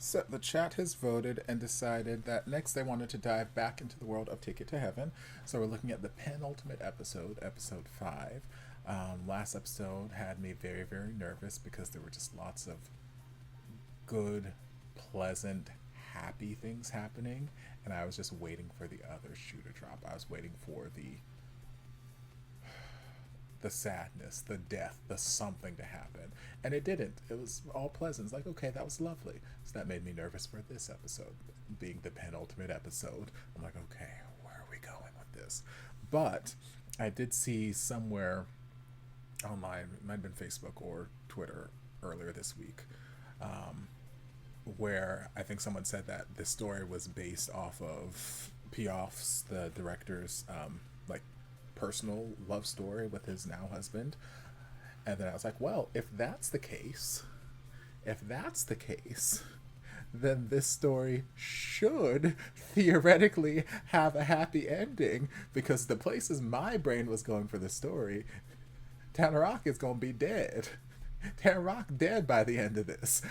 So the chat has voted and decided that next they wanted to dive back into the world of Ticket to Heaven. So we're looking at the penultimate episode, episode 5. Last episode had me very, very nervous because there were just lots of good, pleasant, happy things happening, and I was just waiting for the other shoe to drop. I was waiting for the sadness, the death, the something to happen. And it didn't. It was all pleasant. It's like, okay, that was lovely. So that made me nervous for this episode, being the penultimate episode. I'm like, okay, where are we going with this? But I did see somewhere online, it might have been Facebook or Twitter earlier this week, where I think someone said that this story was based off of Piaf's, the director's, like personal love story with his now husband. And then I was like, well, if that's the case, then this story should theoretically have a happy ending, because the places my brain was going for the story, Tanner Rock is going to be dead. Tanner Rock dead by the end of this.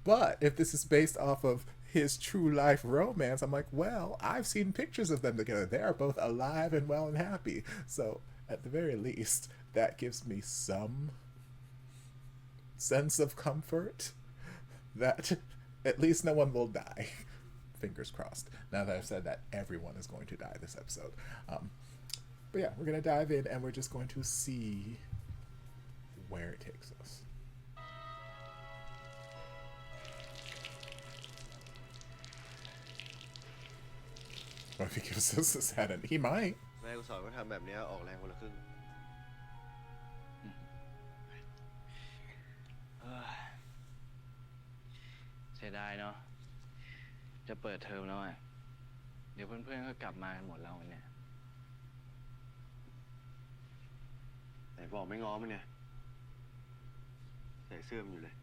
But if this is based off of his true life romance, I'm like, well, I've seen pictures of them together. They are both alive and well and happy. So at the very least, that gives me some sense of comfort that at least no one will die. Fingers crossed. Now that I've said that, everyone is going to die this episode. But yeah, we're going to dive in and we're just going to see where it takes us. What if he gives us this head? And he might. แม่กูสอนว่าทำแบบนี้ออกแรงคนละครึ่งเสียดายเนาะจะเปิดเทอมแล้วอ่ะเดี๋ยวเพื่อนๆก็กลับมากันหมดแล้ววันเนี้ยไหนบอกไม่ง้อมันเนี่ยใส่เสื้อมันอยู่เลย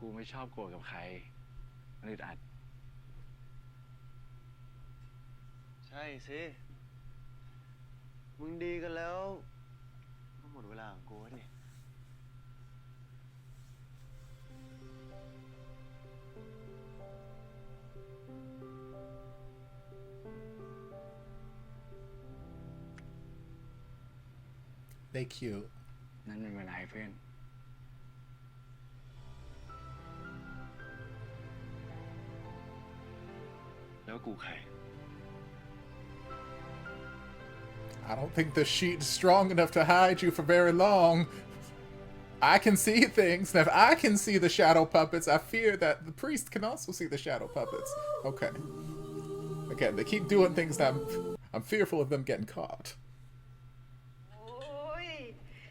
กูไม่ชอบโกรธกับใครมันอึดอัดใช่สิมึงดีกันแล้วก็หมดเวลาของกูดิ They cute. นั่นเป็นเวลาให้เพื่อน แล้วกูใคร I don't think the sheet is strong enough to hide you for very long. I can see things, and if I can see the shadow puppets, I fear that the priest can also see the shadow puppets. Okay. Again, they keep doing things that I'm fearful of them getting caught. โอ้ย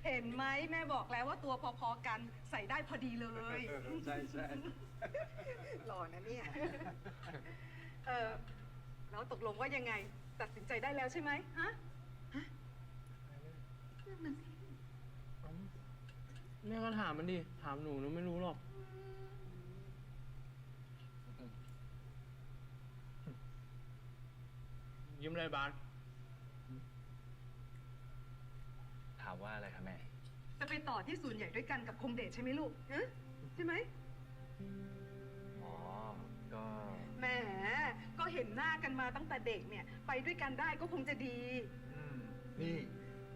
เห็นไหมแม่บอกแล้วว่าตัวพอๆกันใส่ได้พอดีเลย ใช่ใช่ หล่อนะเนี่ยแล้วตกลงว่ายังไงตัดสินใจได้แล้วใช่ไหมฮะแม่ก็ถามมันดิถามหนูไม่รู้หรอกยิ้มเลยบาน ถามว่าอะไรคะแม่ จะไปต่อที่ศูนย์ใหญ่ด้วยกันกับคงเดชใช่ไหมลูกฮะใช่ไหม อ๋อก็ แหมก็เห็นหน้ากันมาตั้งแต่เด็กเนี่ยไปด้วยกันได้ก็คงจะดี นี่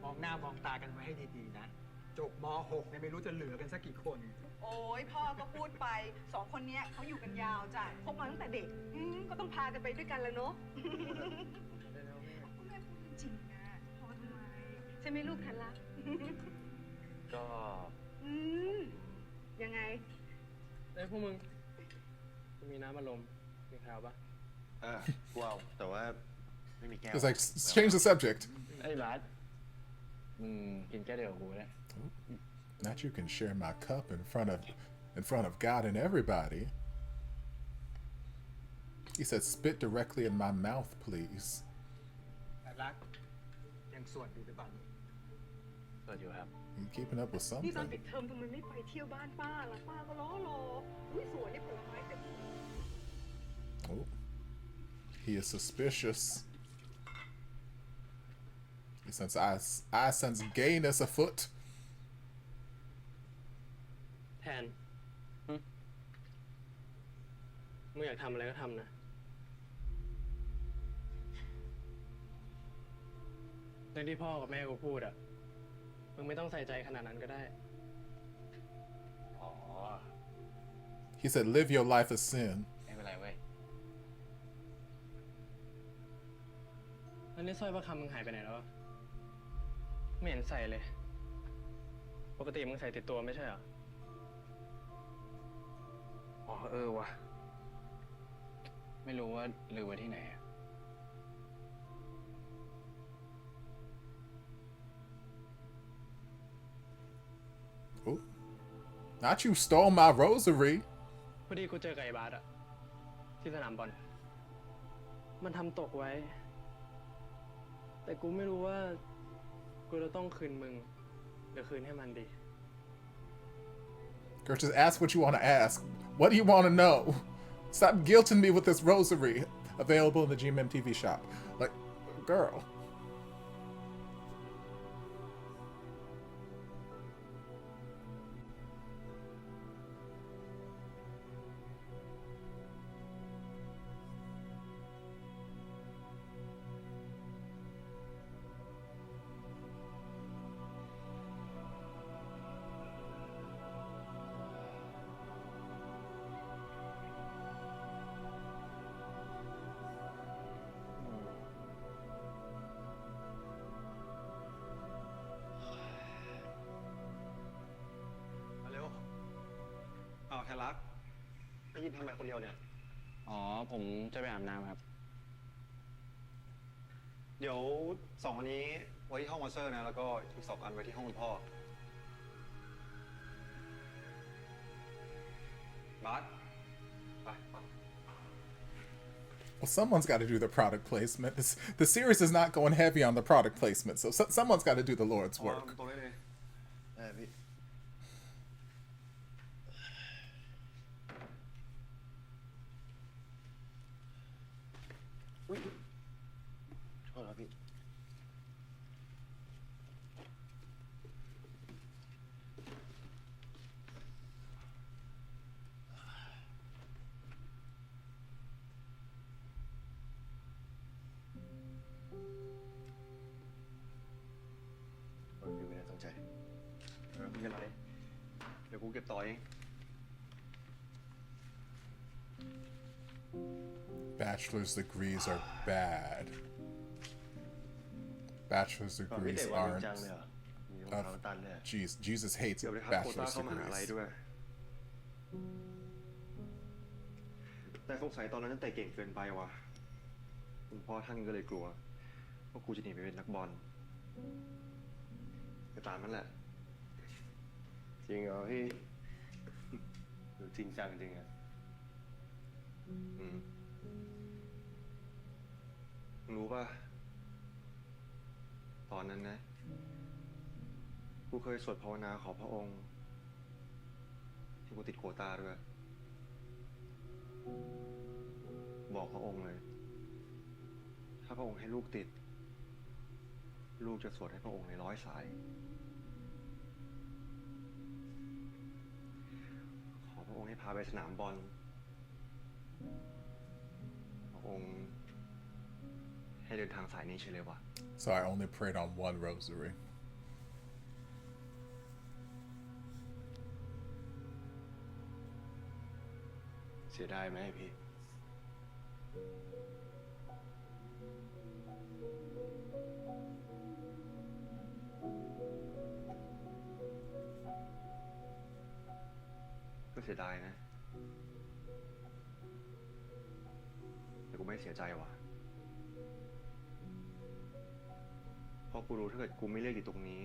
มองหน้ามองตากันไว้ให้ดีๆนะจบม .6 เนี่ยไม่รู้จะเหลือกันสักกี่คน โอ้ยพ่อก็พูดไปสองคนเนี้ยเขาอยู่กันยาวจ้ะคบมาตั้งแต่เด็กก็ต้องพากันไปด้วยกันแล้วเนาะแม่พูดจริงนะพ่อทำไมใช่ไหมลูกทันละ ก็ ยังไง ไอ้พวกมึงจะมีน้ำอารมณ์มีแถวปะ กูเอาแต่ว่าไม่มีแก้ว It's like, change the subject. ไอ้บาสมึงกินแก้วเดียวกับกูนะ Not you can share my cup in front of God and everybody. He said, spit directly in my mouth, please. แต่รักยังสวดอยู่หรือเปล่า เปิดอยู่ครับ You keeping up with นี่ตอน something? ปิดเทอมทำไมไม่ไปเที่ยวบ้านป้าล่ะป้าก็รออุ้ยสวนนี่ผลไม้เต็ม Oh, he is suspicious. He sense I sense gayness afoot. แถ นมึงอยากทำอะไรก็ทำนะเรื่องที่พ่อกับแม่กูพูดอะมึงไม่ต้องใส่ใจขนาดนั้นก็ได้ อ๋อ He said, live your life as sin. ไม่เป็นไรเว้ย แล้วนี่สร้อยพระคำมึงหายไปไหนแล้ววะไม่เห็นใส่เลย ปกติมึงใส่ติดตัวไม่ใช่เหรอ อ๋อวะไม่รู้ว่าลืมไว้ที่ไหนอะ Ooh. Not you stole my rosary. พอดีกูเจอกับไอ้บาสอะที่สนามบอล มันทำตกไว้ แต่กูไม่รู้ว่ากูจะต้องคืนมึงหรือคืนให้มันดี Girl, just ask what you want to ask. What do you want to know? Stop guilting me with this rosary. Available in the GMM TV shop. Like, girl.อ้าวแทนรักได้ยินทำไมคนเดียวเนี่ย อ๋อ ผมจะไปอาบน้ำครับ เดี๋ยว2อันนี้ไว้ที่ห้องมาสเตอร์นะ แล้วก็อีก2อันไว้ที่ห้องคุณพ่อ บาสไป Well, someone's got to do the product placement. The series is not going heavy on the product placement, so someone's got to do the Lord's อ๋อ work. ตรงนี้เลยพี่ อุ้ยโทษครับพี่ พี่ไม่ได้ตั้งใจไม่เป็นไร เดี๋ยวกูเก็บต่อเอง Bachelor's degrees are bad. Bachelor's พี่ degrees เตะวันจริง aren't. จังเลยเหรอมีรองเท้าตันเลย Jeez, Jesus hates เดี๋ยวไปคัดโควต้า bachelor's เข้ามหาลัย degrees. ด้วย แต่สงสัยตอนนั้นเตะเก่งเกินไปว่ะคุณพ่อท่านก็เลยกลัวว่ากูจะหนีไปเป็นนักบอลก็ตามนั้นแหละ จริงเหรอพี่หรือจริงจังจริงอ่ะรู้ป่ะตอนนั้นนะกูเคยสวดภาวนาขอพระองค์ที่กูติดโควต้าด้วยบอกพระองค์เลย ถ้าพระองค์ให้ลูกติด ลูกจะสวดให้พระองค์ใน100 สายขอพระองค์ให้พาไปสนามบอลพระองค์ให้เดินทางสายนี้เฉยเลยวะ So I only prayed on one rosary. เสียดายไหมพี่ ก็เสียดายนะ แต่กูไม่เสียใจว่ะเพราะกูรู้ถ้าเกิดกูไม่เลือกอยู่ตรงนี้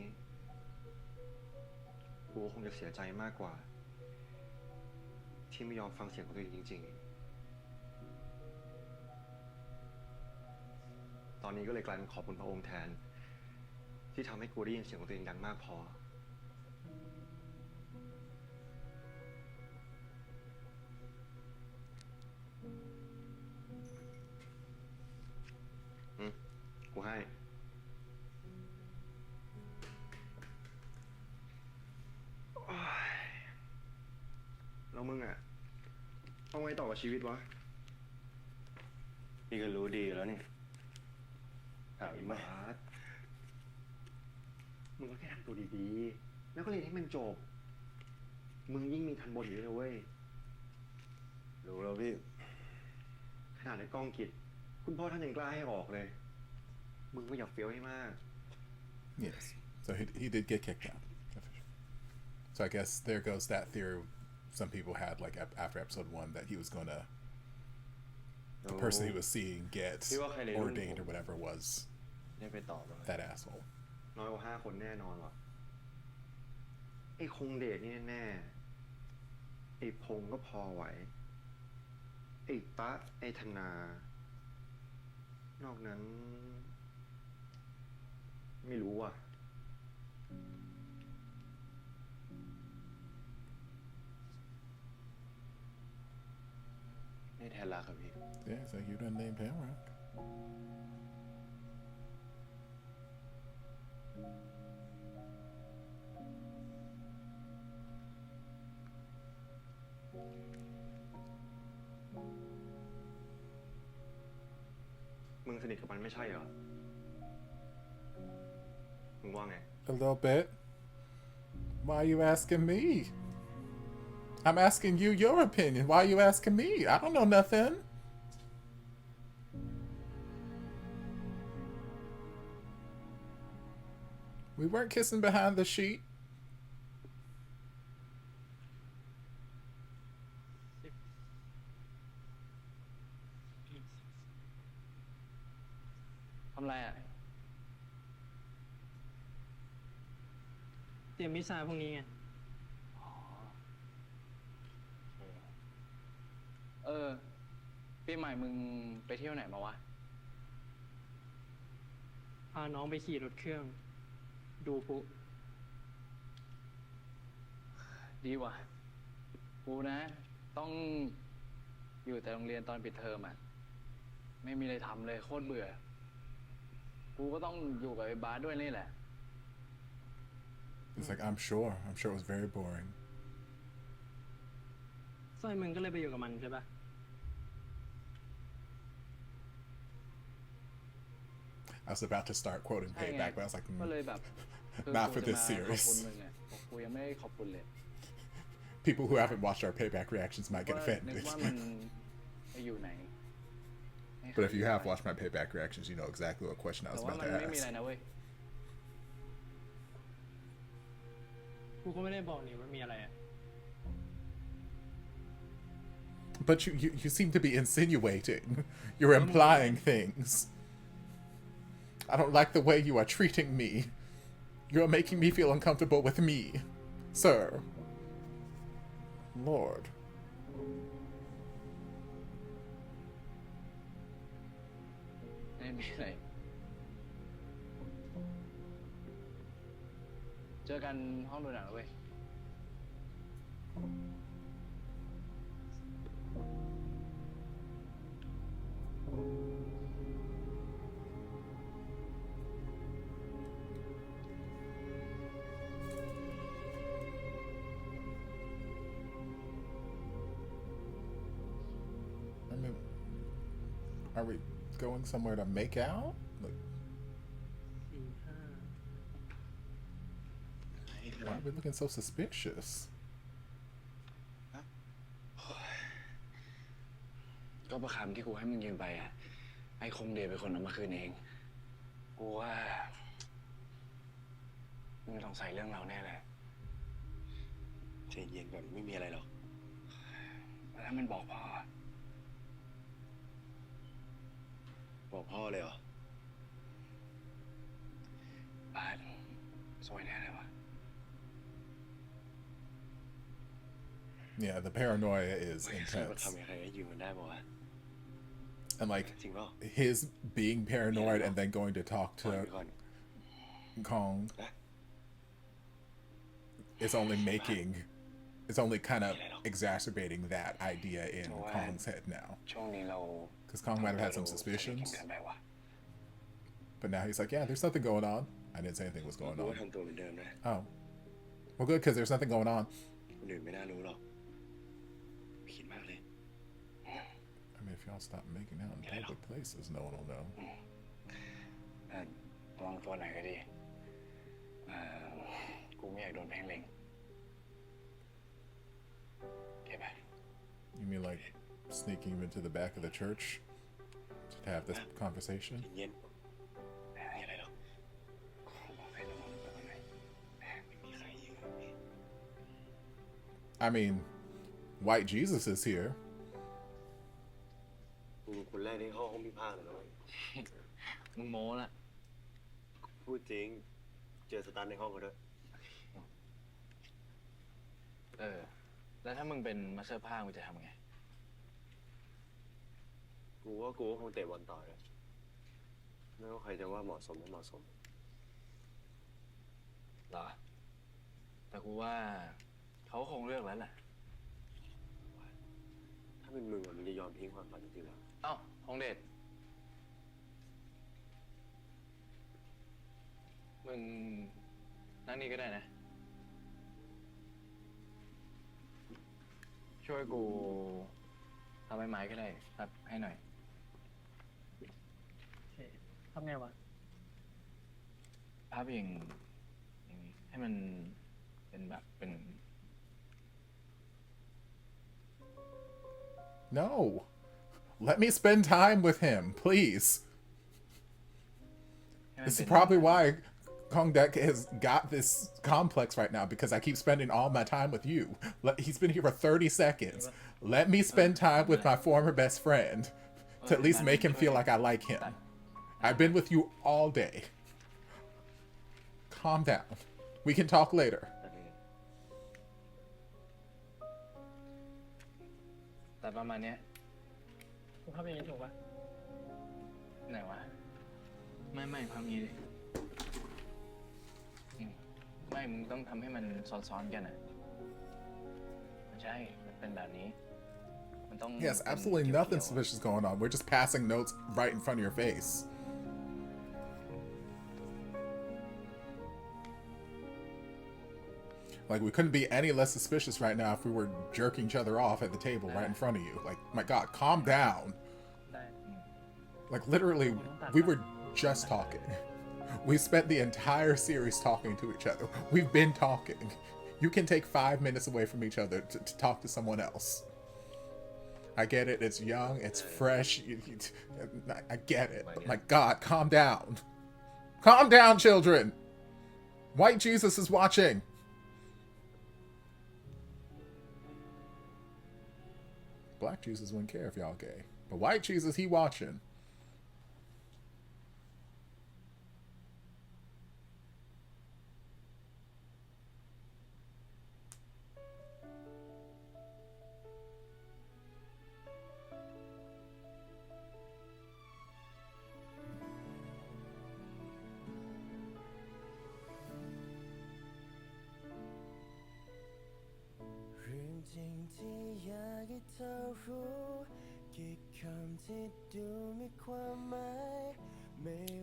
กูคงจะเสียใจมากกว่า ที่ไม่ยอมฟังเสียงของตัวเองจริงๆ ตอนนี้ก็เลยกลายเป็นขอบคุณพระองค์แทน ที่ทำให้กูได้ยินเสียงของตัวเองดังมากพอ กูให้ โ กับชีวิตวะ พี่ก็รู้ดีแล้วนี่ถาม ไอ้ ไหม บาสมึงก็แค่ทำตัวดีๆ แล้วก็เรียนให้มันจบ มึงยิ่งมีทันบนอยู่เลยเว้ย รู้แล้วพี่ ขนาดในกล้องกิจคุณพ่อท่านยังกล้าให้ออกเลย มึงก็อย่าเฟี้ยวให้มาก Yes. So he did get kicked out. So I guess there goes that theory some people had like after episode 1 that he was going to the person he was seeing get ordained or whatever was ได้ไปตอบแล้ว that asshole. น้อยกว่า5 คนแน่นอนว่ะ ไอ้คงเดชนี่แน่ๆไอ้พงก็พอไหว ไอ้ตะไอ้ธนา นอกนั้น ไม่รู้ว่ะ นี่แทนรักครับพี่ Yeah, so you done named Hamrock. มึงสนิทกับมันไม่ใช่เหรอ มึงว่าไง A little bit. Why are you asking me? I'm asking you your opinion. Why are you asking me? I don't know nothing. We weren't kissing behind the sheet. ทำไรอ่ะ เตรียมวิชาพวกนี้ไง ปีใหม่มึงไปเที่ยวไหนมาวะ พาน้องไปขี่รถเครื่อง ดูปุ๊ ดีว่ะ กูนะ ต้องอยู่แต่โรงเรียนตอนปิดเทอมอ่ะ ไม่มีอะไรทำเลยโคตรเบื่อ กูก็ต้องอยู่กับไอ้บาสด้วยนี่แหละ It's like, I'm sure it was very boring. สร้อยมึงก็เลยไปอยู่กับมันใช่ปะ I was about to start quoting ใช่ไง Payback, but I was like, ก็เลยแบบคือ not กู for จะ this มาขอบ series. คุณมึงอ่ะกูยังไม่ได้ขอบคุณเลย People who haven't watched our Payback reactions might get ว่านึก offended. ว่ามันไปอยู่ไหนไม่เคย But if you have watched my Payback reactions, you know exactly what question I แต่ was ว่า about มัน to ไม่มีอะไร ask. นะเว้ย กูก็ไม่ได้บอกนี่ว่ามีอะไรอะ But you seem to be insinuating. You're implying things. I don't like the way you are treating me. You're making me feel uncomfortable with me, sir. Lord. ไม่มีอะไร เจอกันห้องดูหนังแล้วเว้ย I mean, are we going somewhere to make out? Like, 4 5 why are we looking so suspicious? ก็ประคำที่กูให้มึงยืมไปอ่ะ ไอ้คงเดชเป็นคนเอามาคืนเอง กูว่ามึงต้องใส่เรื่องเราแน่เลยใจเย็นก่อนไม่มีอะไรหรอก แล้วมันบอกพ่อ บอกพ่อเลยเหรอ บาสสวยแน่เลยวะ Yeah, the paranoia is ไม่เคยมา intense. ทำยังไงให้ยืมมันได้ป่าวะ And like จริงเปล่า his being paranoid and then going to talk ปล่อย to ไปก่อน Kong นะ is only kind of exacerbating that idea in Kong's head now. ช่วงนี้เรา Because Kong might have had some สนิท suspicions, กันไปวะ but now he's like, yeah, there's nothing going on. I didn't say anything was กู going ก็ on. ทำตัวเหมือนเดิมนะ Oh. Well, good, because there's nothing going on. คนอื่นไม่น่ารู้หรอกคิดมากเลย if y'all stop making out in public places, no one will know. ระวังตัวหน่อยก็ดีกูไม่อยากโดนเพ่งเล็งโอเคป่ะ You mean like sneaking into the back of the church to have this conversation? เย็นไม่อะไรหรอกบอกให้ระวังตัวหน่อยไม่มีใครอยู่ I mean, White Jesus is here. มึงคนแรกที่เข้าห้องพิพากษาเลยนะเว้ย มึงโม้ละ พูดจริง เจอสตาร์ในห้องเขาด้วย แล้วถ้ามึงเป็นมาสเตอร์ภาคมึงจะทำไง กูว่ากูก็คงเตะบอลต่อเลยไม่ว่าใครจะว่าเหมาะสมไม่เหมาะสม เหรอ แต่กูว่าเขาคงเลือกแล้วแหละ ถ้าเป็นมึงอะมึงจะยอมทิ้งความฝันจริงๆเหรอ เอ้าฮงเดชมึงนั่งนี่ก็ได้นะ ช่วยกูทำไม้ก็ได้ครับให้หน่อย ทำไงวะ ภาพอย่างนี้ให้มันเป็นแบบเป็น No. Let me spend time with him, please. ให้มัน This เป็ is น probably why Kong Dek has got this complex right now because I keep spending all my time with you. He's been here for 30 seconds. Let me spend time with my former best friend to at least make him feel like I like him. I've been with you all day. Calm down. We can talk later. แต่ประมาณเนี้ย กูภาพอย่างนี้ถูกปะ ไหนวะ ไม่ภาพนี้ดิไม่ มึงต้องทำให้มันซ้อนๆกันอ่ะไม่ใช่ มันเป็นแบบนี้ มันต้อง Yes, absolutely nothing suspicious going on. We're just passing notes right in front of your face. Like, we couldn't be any less suspicious right now if we were jerking each other off at the table right in front of you. Like, my God, calm down. ได้ Like, literally, we were just talking. We spent the entire series talking to each other. We've been talking. You can take 5 minutes away from each other to talk to someone else. I get it. It's young. It's fresh. I get it. But my God, calm down. Calm down, children. White Jesus is watching. Black Jesus wouldn't care if y'all gay. But White Jesus, he watching.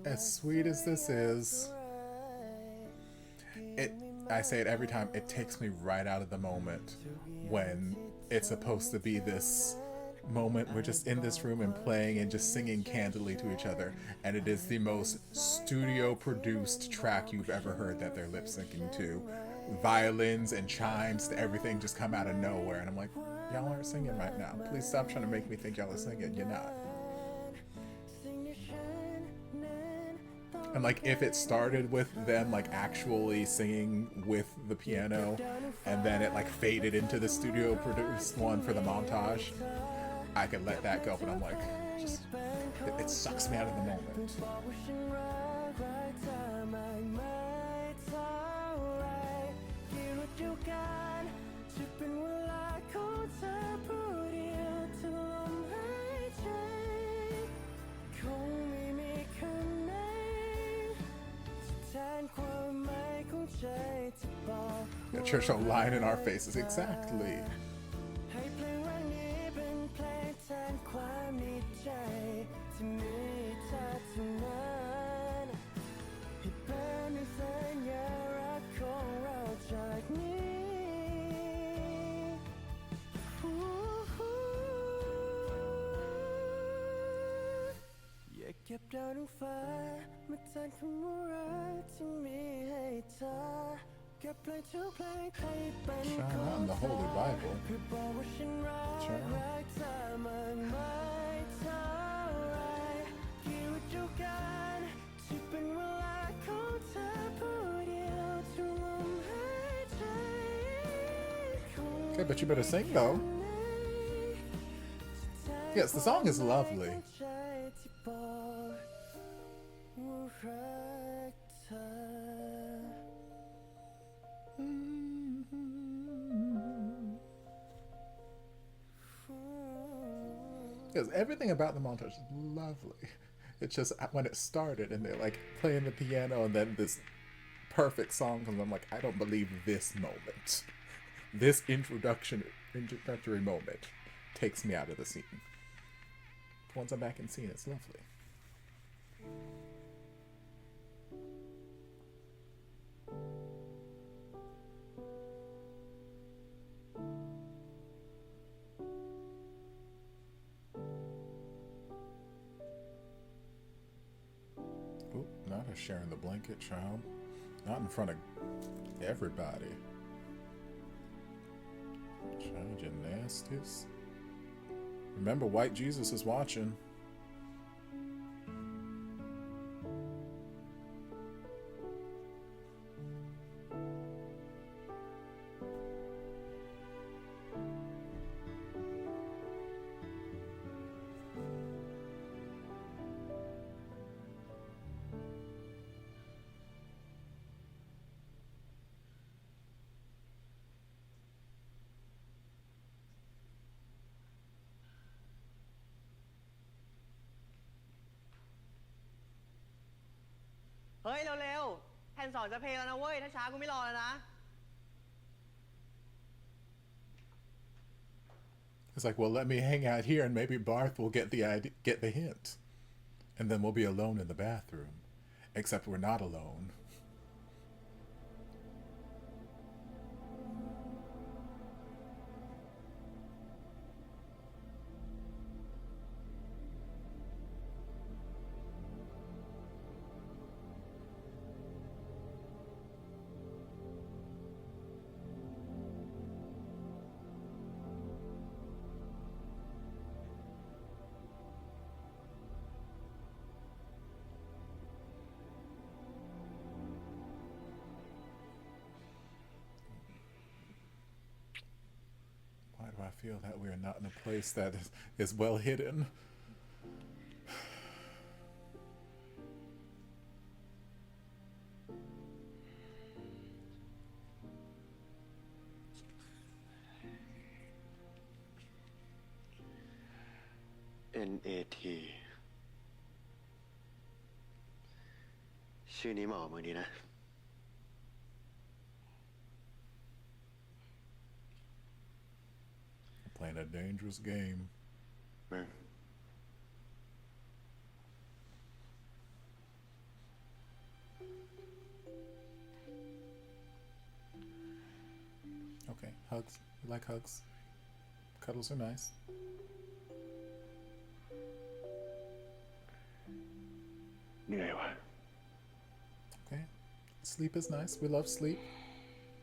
As sweet as this is, I say it every time, it takes me right out of the moment when it's supposed to be this moment we're just in this room and playing and just singing candidly to each other, and it is the most studio produced track you've ever heard that they're lip syncing to. Violins and chimes, everything just come out of nowhere, and I'm like, y'all aren't singing right now. Please stop trying to make me think y'all are singing. You're not. And like, if it started with them like actually singing with the piano and then it like faded into the studio produced one for the montage, I could let that go, but I'm like, just, it sucks me out of the moment. The church line in our faces, exactly. ก็บดาวดวงฟ้ามาแทนคำว่ารักที่มีให้เธอเก็บเพลงทุกเพลงให้เป็นของเธอเพื่อบอกว่าฉันรักเธอมากมายเท่าไรกี่ฤดูกาลที่เป็นเวลาของเธอผู้เดียวทุกลมหายใจ Okay, but you better sing though. Yes, the song is lovely. Because everything about the montage is lovely. It's just when it started and they're like playing the piano and then this perfect song comes, I'm like, I don't believe this moment. This introductory moment takes me out of the scene. Once I'm back in scene, it's lovely. Oop, not her sharing the blanket, child. Not in front of everybody. Child, you nasties. Remember, White Jesus is watching.เฮ้ยเร็วๆแผ่น2จะเพลงแล้วนะเว้ยถ้าช้ากูไม่รอแล้วนะ It's like, well, let me hang out here and maybe Barth will get the hint. And then we'll be alone in the bathroom. Except we're not alone. Why do I feel that we are not in a place that is well hidden? NAT ชื่อนี้เหมาะกับมึงดีนะ Playing a dangerous game. มึง Okay, hugs. We like hugs. Cuddles are nice. Okay. Sleep is nice. We love sleep.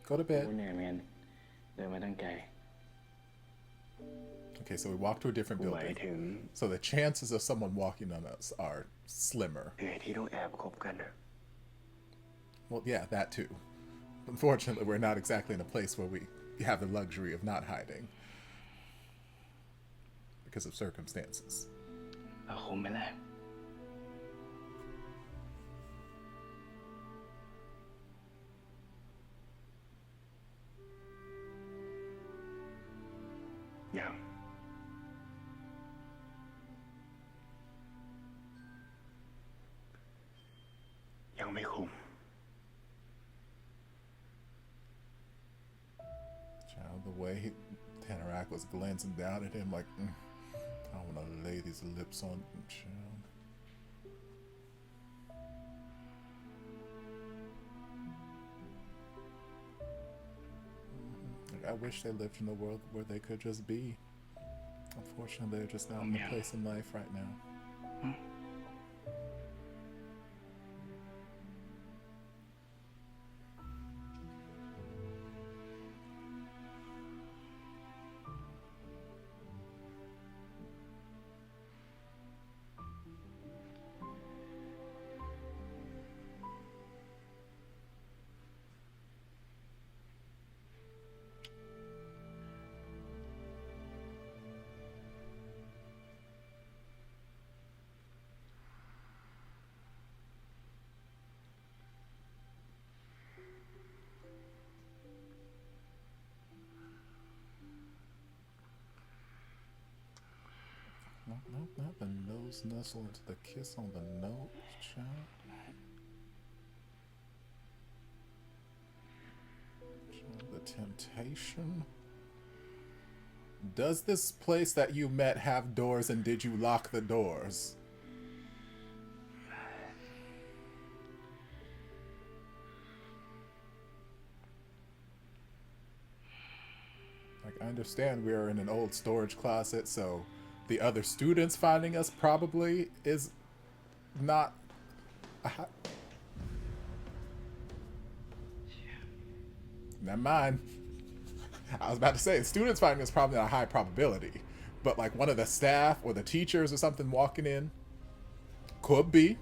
Go to bed. Okay, so we walk to a different building. So the chances of someone walking on us are slimmer. Well, yeah, that too. Unfortunately, we're not exactly in a place where we have the luxury of not hiding. Because of circumstances. ยังไม่คุ้ม Child, the way Tanarak was glancing down at him like, I want to lay these lips on him, child. Like, I wish they lived in a world where they could just be. Unfortunately, they're just not in a place in life right now. Nope, not the nose nuzzle into the kiss on the nose, child. The temptation. Does this place that you met have doors, and did you lock the doors? Like, I understand we are in an old storage closet, so the other students finding us probably is not never mind. I was about to say, students finding is probably not a high probability, but like one of the staff or the teachers or something walking in could be.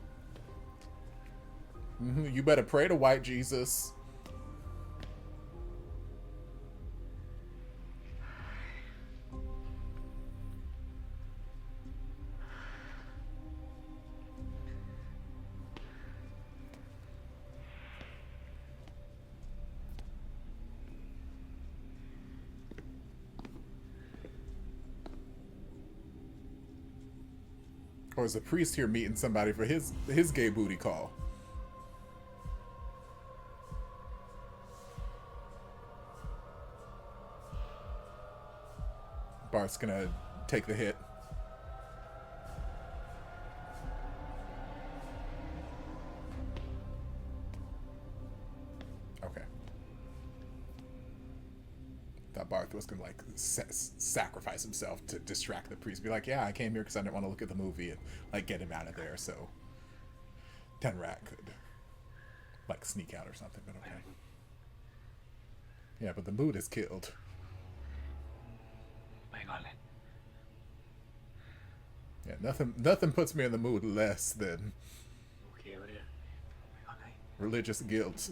You better pray to white Jesus. Or is the priest here meeting somebody for his gay booty call? Bart's gonna take the hit. Okay. Thought Barth was gonna like sacrifice himself to distract the priest. Be like, yeah, I came here because I didn't want to look at the movie and like get him out of there. So Tenrat could like sneak out or something. But okay. Yeah, but the mood is killed. Yeah, nothing puts me in the mood less than religious guilt.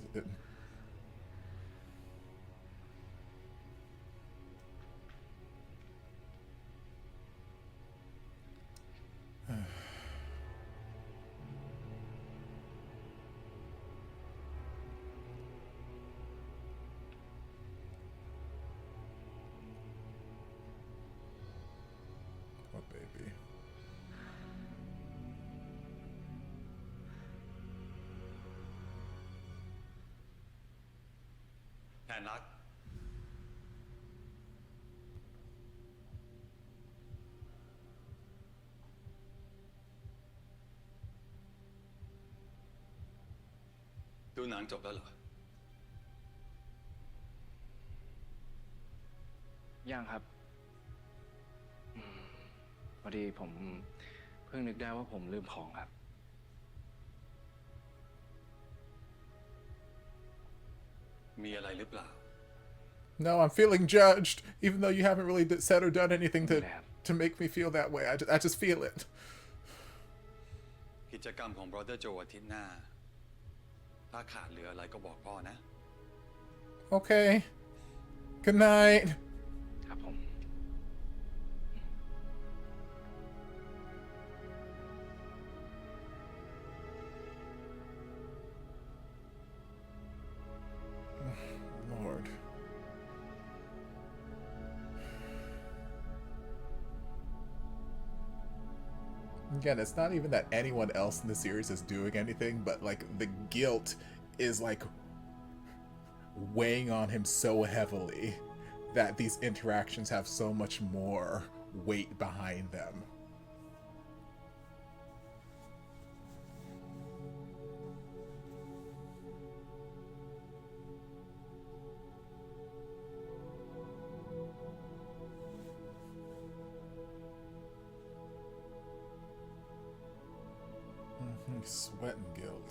What baby? And not. ดูหนังจบแล้วเหรอ ยังครับพอดีผมเพิ่งนึกได้ว่าผมลืมของครับ มีอะไรหรือเปล่า No, I'm feeling judged, even though you haven't really said or done anything to make me feel that way. I just feel it. กิจกรรมของ Brother Joe อาทิตย์หน้า ถ้าขาดเหลืออะไรก็บอกพ่อนะ Okay. Good night. ครับผม Lord. Again, it's not even that anyone else in the series is doing anything, but like the guilt is like weighing on him so heavily that these interactions have so much more weight behind them. Sweat and guilt.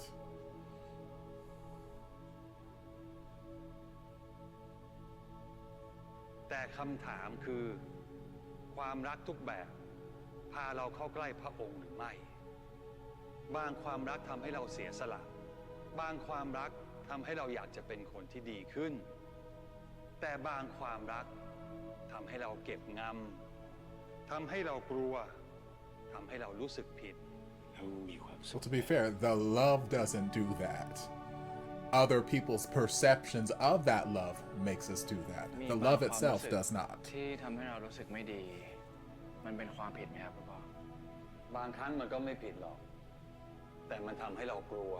แต่คำถามคือความรักทุกแบบพาเราเข้าใกล้พระองค์หรือไม่ บางความรักทำให้เราเสียสละ บางความรักทำให้เราอยากจะเป็นคนที่ดีขึ้น แต่บางความรักทำให้เราเก็บงำทำให้เรากลัวทำให้เรารู้สึกผิด So to be fair, the love doesn't do that. Other people's perceptions of that love makes us do that. The love itself does not. ที่ทำให้เรารู้สึกไม่ดี มันเป็นความผิดไหมครับพ่อ บางครั้งมันก็ไม่ผิดหรอก แต่มันทำให้เรากลัว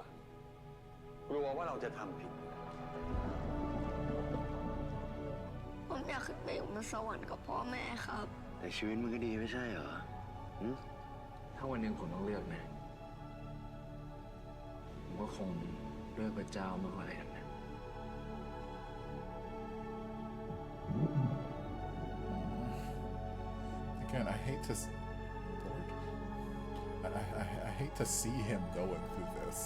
ว่าเราจะทำผิด ผมอยากขึ้นไปอยู่บนสวรรค์กับพ่อแม่ครับ แต่ชีวิตมึงก็ดีไม่ใช่เหรอ ถ้าวันหนึ่งผมต้องเลือกนะ ผมก็คงเลือกพระเจ้ามากกว่าอะไรทั้งนั้น Again, I hate to I hate to see him going through this.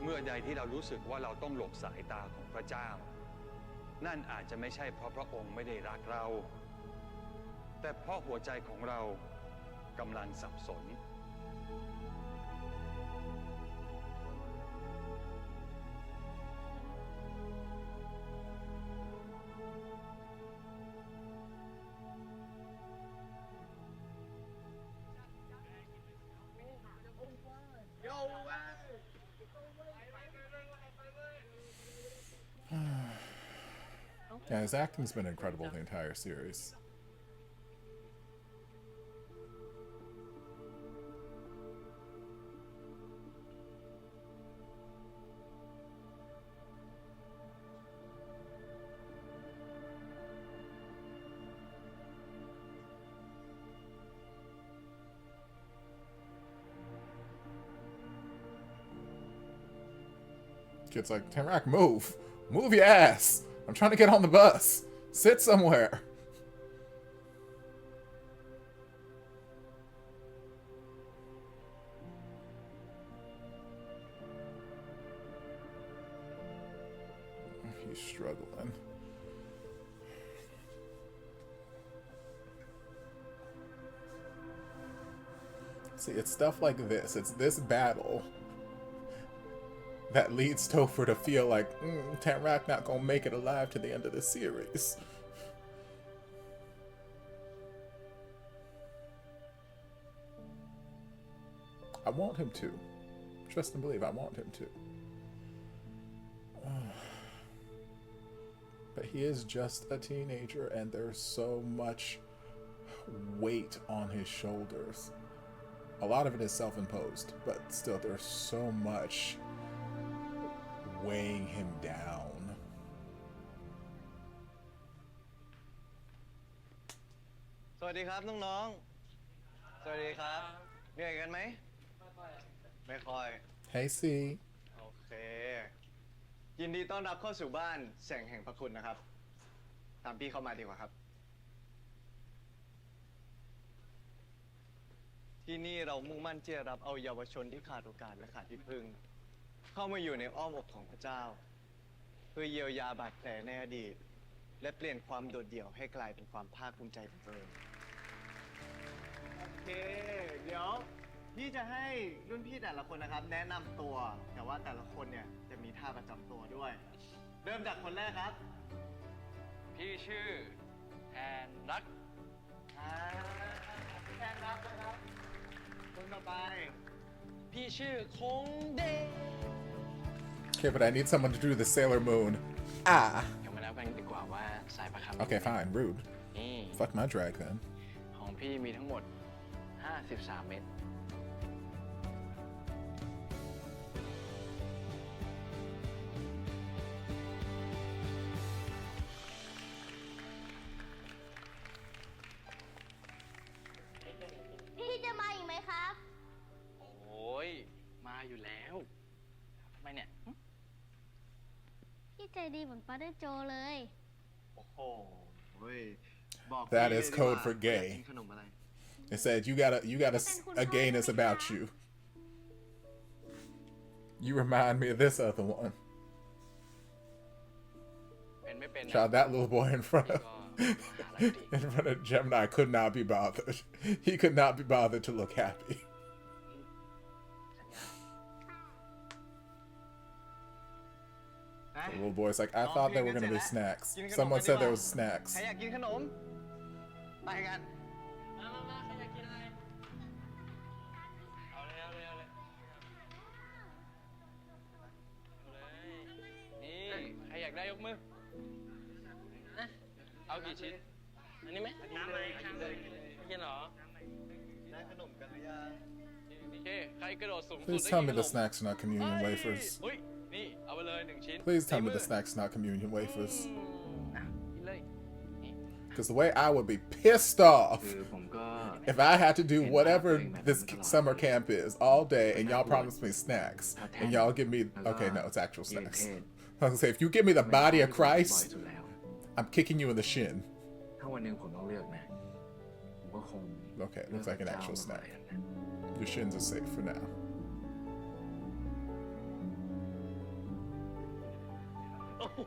เมื่อใดที่เรารู้สึกว่าเราต้องหลบสายตาของพระเจ้า นั่นอาจจะไม่ใช่เพราะพระองค์ไม่ได้รักเรา แต่เพราะหัวใจของเรากำลังสับสน Yeah, his acting's been incredible the entire series. Kid's like, Tamrak, move! Move your ass! I'm trying to get on the bus! Sit somewhere! He's struggling. See, it's stuff like this. It's this battle that leads Topher to feel like, Tamrak not gonna make it alive to the end of the series. I want him to. Trust and believe, I want him to. But he is just a teenager, and there's so much weight on his shoulders. A lot of it is self-imposed, but still there's so much weighing him down. สวัสดีครับน้องๆ สวัสดีครับ เหนื่อยกันไหม ไม่ค่อย Hey, C. โอเค ยินดีต้อนรับเข้าสู่บ้านแสงแห่งพระคุณนะครับ ตามพี่เข้ามาดีกว่าครับ ที่นี่เรามุ่งมั่นที่จะรับเอาเยาวชนที่ขาดโอกาสและขาดที่พึ่ง เข้ามาอยู่ในอ้อมอกของพระเจ้า เพื่อเยียวยาบาดแผลในอดีต และเปลี่ยนความโดดเดี่ยวให้กลายเป็นความภาคภูมิใจของตัวเองโอเค เดี๋ยวพี่จะให้รุ่นพี่แต่ละคนนะครับ แนะนำตัว แต่ว่าแต่ละคนเนี่ยจะมีท่าประจำตัวด้วย เริ่มจากคนแรกครับ พี่ชื่อแทนรัก แทนรับนะครับคนต่อไป พี่ชื่อคงเด Okay, but I need someone to do the Sailor Moon. Ah! เดี๋ยวมานับกันดีกว่าว่าสายประคำ Okay, fine. Rude. นี่ Fuck my drag then. ของพี่มีทั้งหมด 53 เม็ด พี่จะมาอีกไหมครับ โอ้ย มาอยู่แล้วทำไมเนี่ย พี่ใจดีเหมือนป้าได้โจเลย โอ้โหเฮ้ยบอก That พี่ is เลยดี code ว่า for อยาก gay. กินขนมอะไร It said you got a gayness about you. You remind me of this other one. เป็นไม่เป็นนะ Child, that little boy in front of ก็หาอะไรดี in front of Gemini could not be bothered. He could not be bothered to look happy. นะ The little boy's like, I thought there were gonna be snacks. กินขนม Someone กัน said ดีกว่า there was snacks. ใครอยากกินขนม ไปกัน มาใครอยากกินอะไร เอาเลย เอาเลย เอาเลย นี่ ได้ยกมือนะเอากี่ชิ้นอันนี้ไหมน้ำไหมไม่กินหรอได้ขนมกันหรือยัง โอเคใครกระโดดสูงสุด Please tell me the snacks are not communion wafers. เฮ้ยนี่เอาไปเลย1 ชิ้น Please tell me the snacks are not communion wafers. กินเลย Because the way I would be pissed off if I had to do whatever this summer camp is all day and y'all promise me snacks and y'all give me, okay, no, it's actual snacks. I was gonna say, if you give me the body of Christ, I'm kicking you in the shin. ถ้าวันหนึ่งผมต้องเลือกนะผมก็คง Okay, it looks like an actual snack. Your shins are safe for now. โอ้โ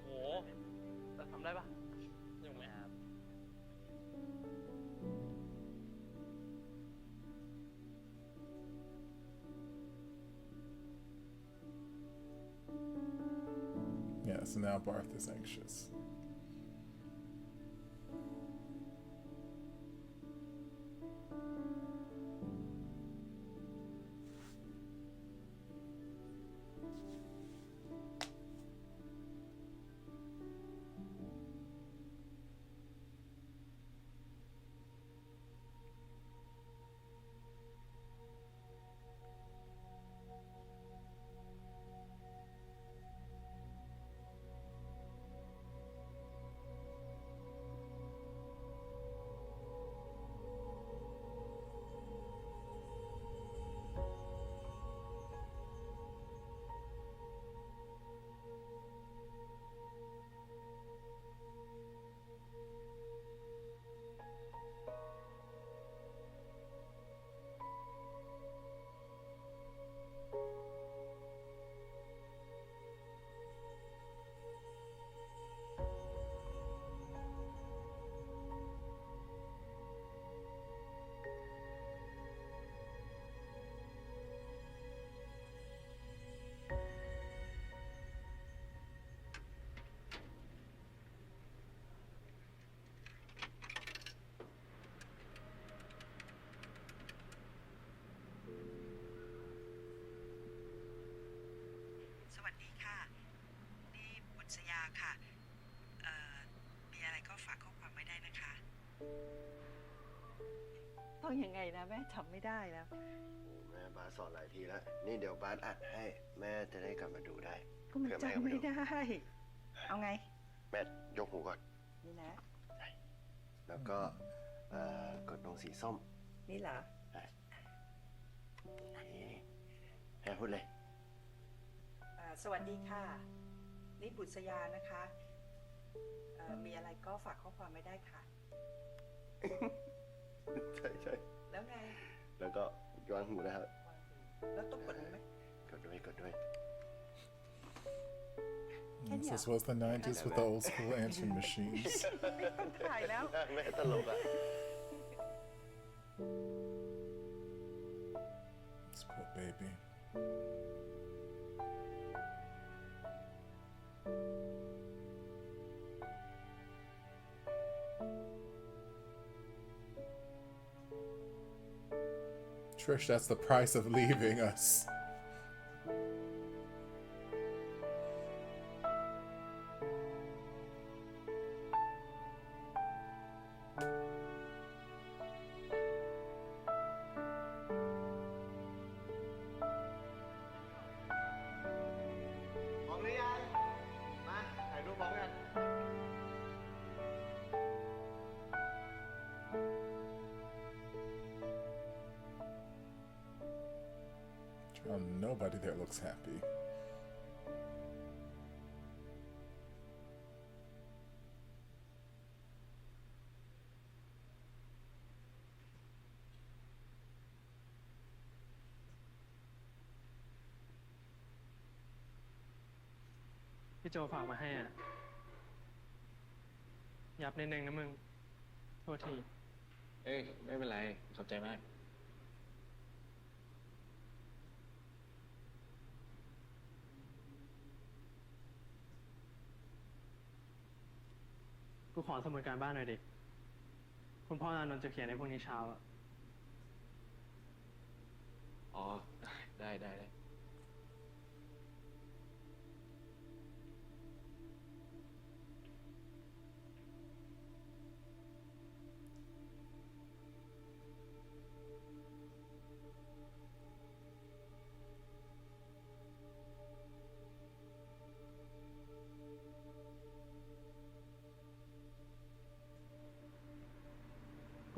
หทำได้ปะยังไหมครับ Yeah, so now Barth is anxious.ต้องยังไงนะแม่ทำไม่ได้แล้ว แม่บาสสอนหลายทีแล้วนี่เดี๋ยวบาสอัดให้แม่จะได้กลับมาดูได้ ก็มันจำไม่ได้ เอาไง แม่ยกหูก่อน นี่นะ แล้วก็กดตรงสีส้ม นี่เหรอ นี่แม่พูดเลย สวัสดีค่ะ นี่บุษยานะคะ มีอะไรก็ฝากข้อความไม่ได้ค่ะ ใช่ แล้วไง แล้วก็วางหูนะครับ แล้วต้องกดไหม กดด้วย This was the 90s with the old school answering machines. ถ่ายแล้ว แม่ตลกอ่ะ This poor baby. Trish, that's the price of leaving us. Nobody there looks happy.พี่โจฝากมาให้อ่ะยับนิดนึงนะมึง โทษที เอ้ยไม่เป็นไรขอบใจมาก กูขอสมุดการบ้านหน่อยดิ คุณพ่ออานนท์จะเขียนในพรุ่งนี้เช้าอ่ะ อ๋อ ได้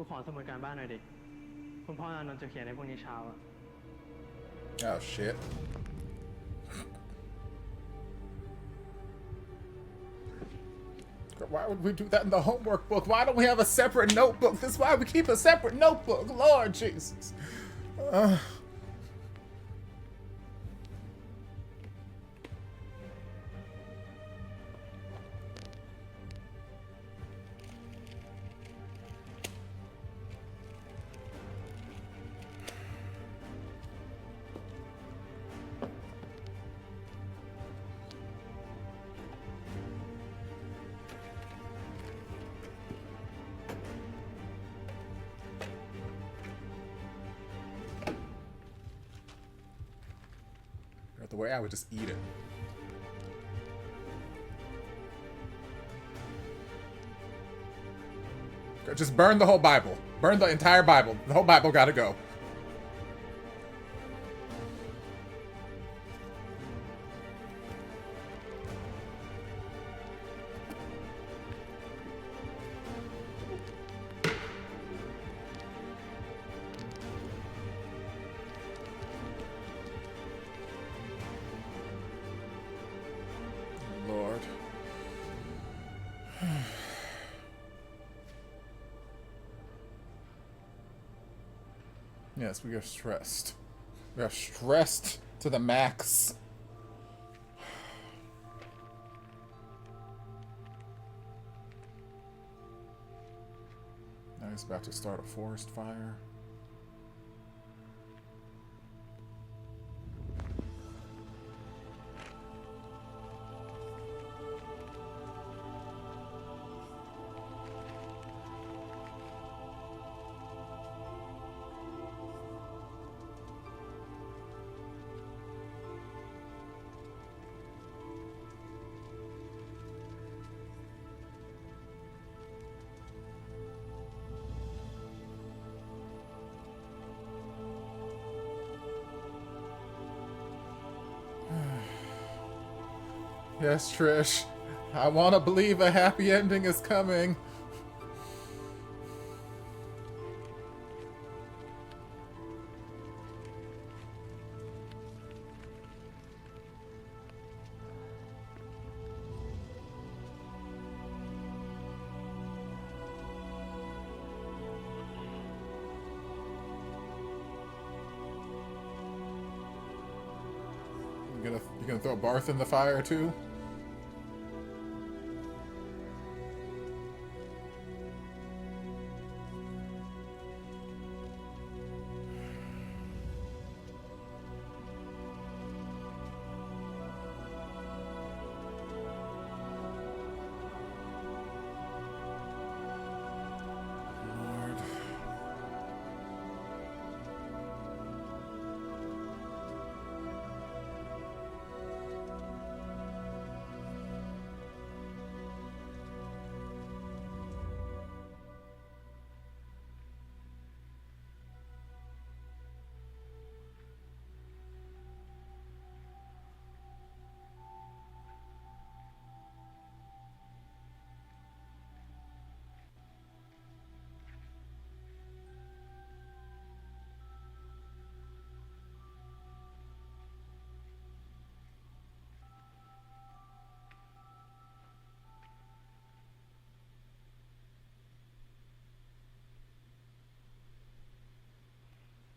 กูขอสมุดการบ้านหน่อยดิคุณพ่ออานนท์จะเขียนในพรุ่งนี้เช้าอะ Oh shit. Why would we do that in the homework book? Why don't we have a separate notebook? This is why we keep a separate notebook. Lord Jesus. The way I would just eat it. Just burn the whole Bible. Burn the entire Bible. The whole Bible gotta go. Lord. Yes, we are stressed. We are stressed to the max. Now he's about to start a forest fire. Yes, Trish. I want to believe a happy ending is coming. You gonna throw Barth in the fire too?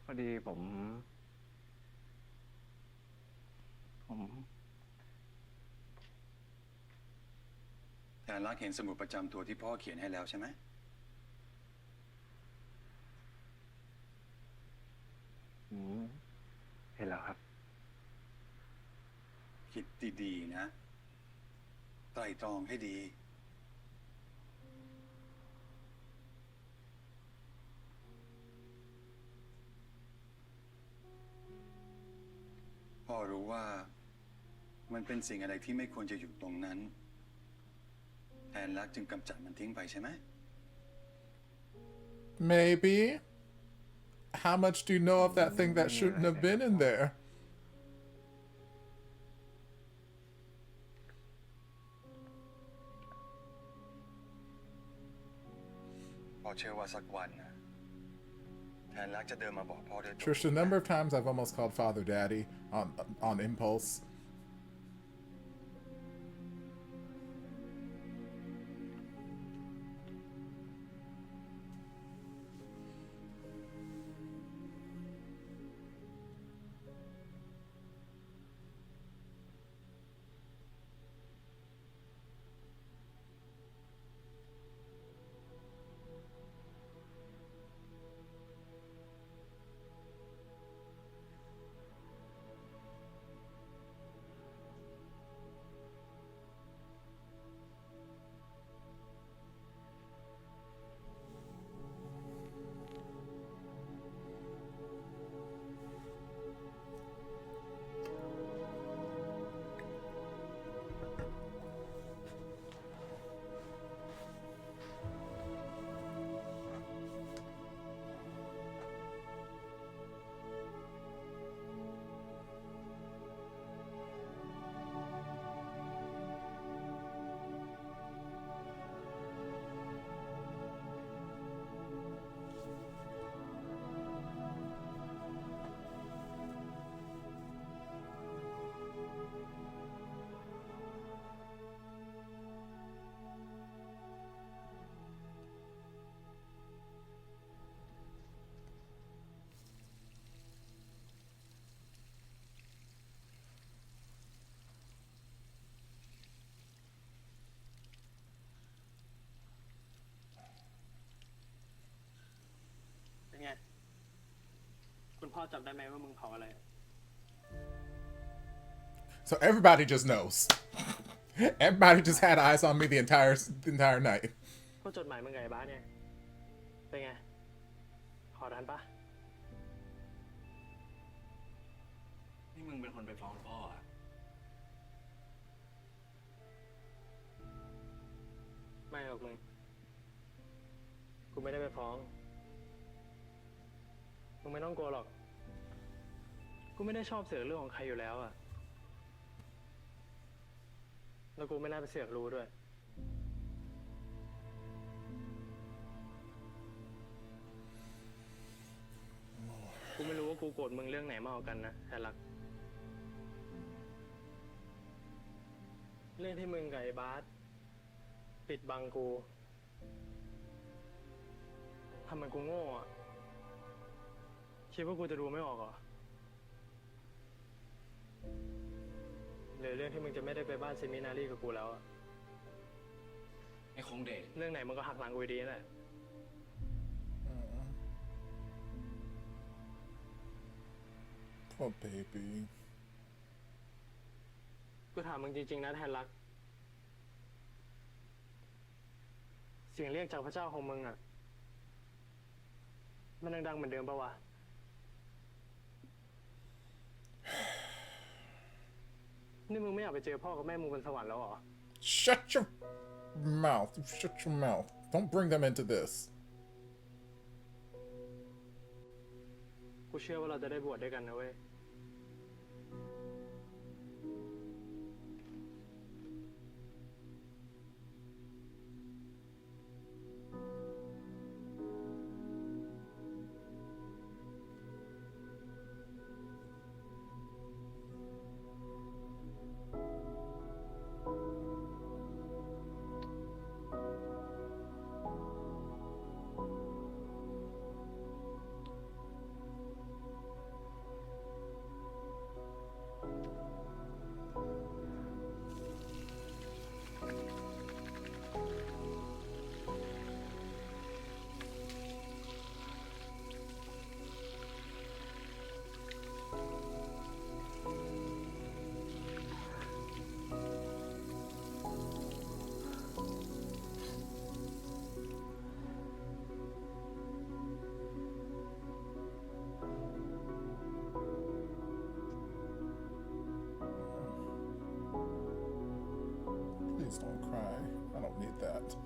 พอดีผม แทนรักเห็นสมุดประจำตัวที่พ่อเขียนให้แล้วใช่ไหมเห็นแล้วครับ คิดดีๆนะไตร่ตรองให้ดีพ่อรู้ว่ามันเป็นสิ่งอะไรที่ไม่ควรจะอยู่ตรงนั้นแทนรักจึงกำจัดมันทิ้งไปใช่ไหม Maybe. How much do you know of that thing that shouldn't have been in there? พ่อเชื่อว่าสักวันนะ แทนรักจะเดินมาบอกพ่อโดยตรง Trish, the number of times I've almost called Father Daddy on impulse.ไงคุณพ่อจำได้ไหมว่ามึงเผาอะไร So everybody just knows. Everybody just had eyes on me the entire night. ก็จดหมายมึงไงบ้านเนี่ยเป็นไงขอทันปะนี่มึงเป็นคนไปฟ้องพ่ออะไม่หรอกมึงกูไม่ได้ไปฟ้องมึงไม่ต้องกลัวหรอกกูไม่ได้ชอบเสือกเรื่องของใครอยู่แล้วอะแล้วกูไม่น่าไปเสือกรู้ด้วยกูไม่รู้ว่ากูโกรธมึงเรื่องไหนมากกว่ากันนะแทนรักเรื่องที่มึงกับไอ้บาสปิดบังกูทำมันกูโง่อะคิดว่ากูจะดูไม่ออกเหรอหรือเรื่องที่มึงจะไม่ได้ไปบ้านเซมินารีกับกูแล้วอะไอ้คงเดชเรื่องไหนมึงก็หักหลังกูดีนั่นแหละ Oh, baby. กูถามมึงจริงๆนะแทนรักเสียงเรียกจากพระเจ้าของมึงอะมันดังๆเหมือนเดิมปะวะนี่มึงไม่อยากไปเจอพ่อกับแม่มึงบนสวรรค์แล้วเหรอ Shut your mouth. Shut your mouth. Don't bring them into this. กูเชื่อว่าเราจะได้บวชด้วยกันนะเว้ยPlease don't cry. I don't need that.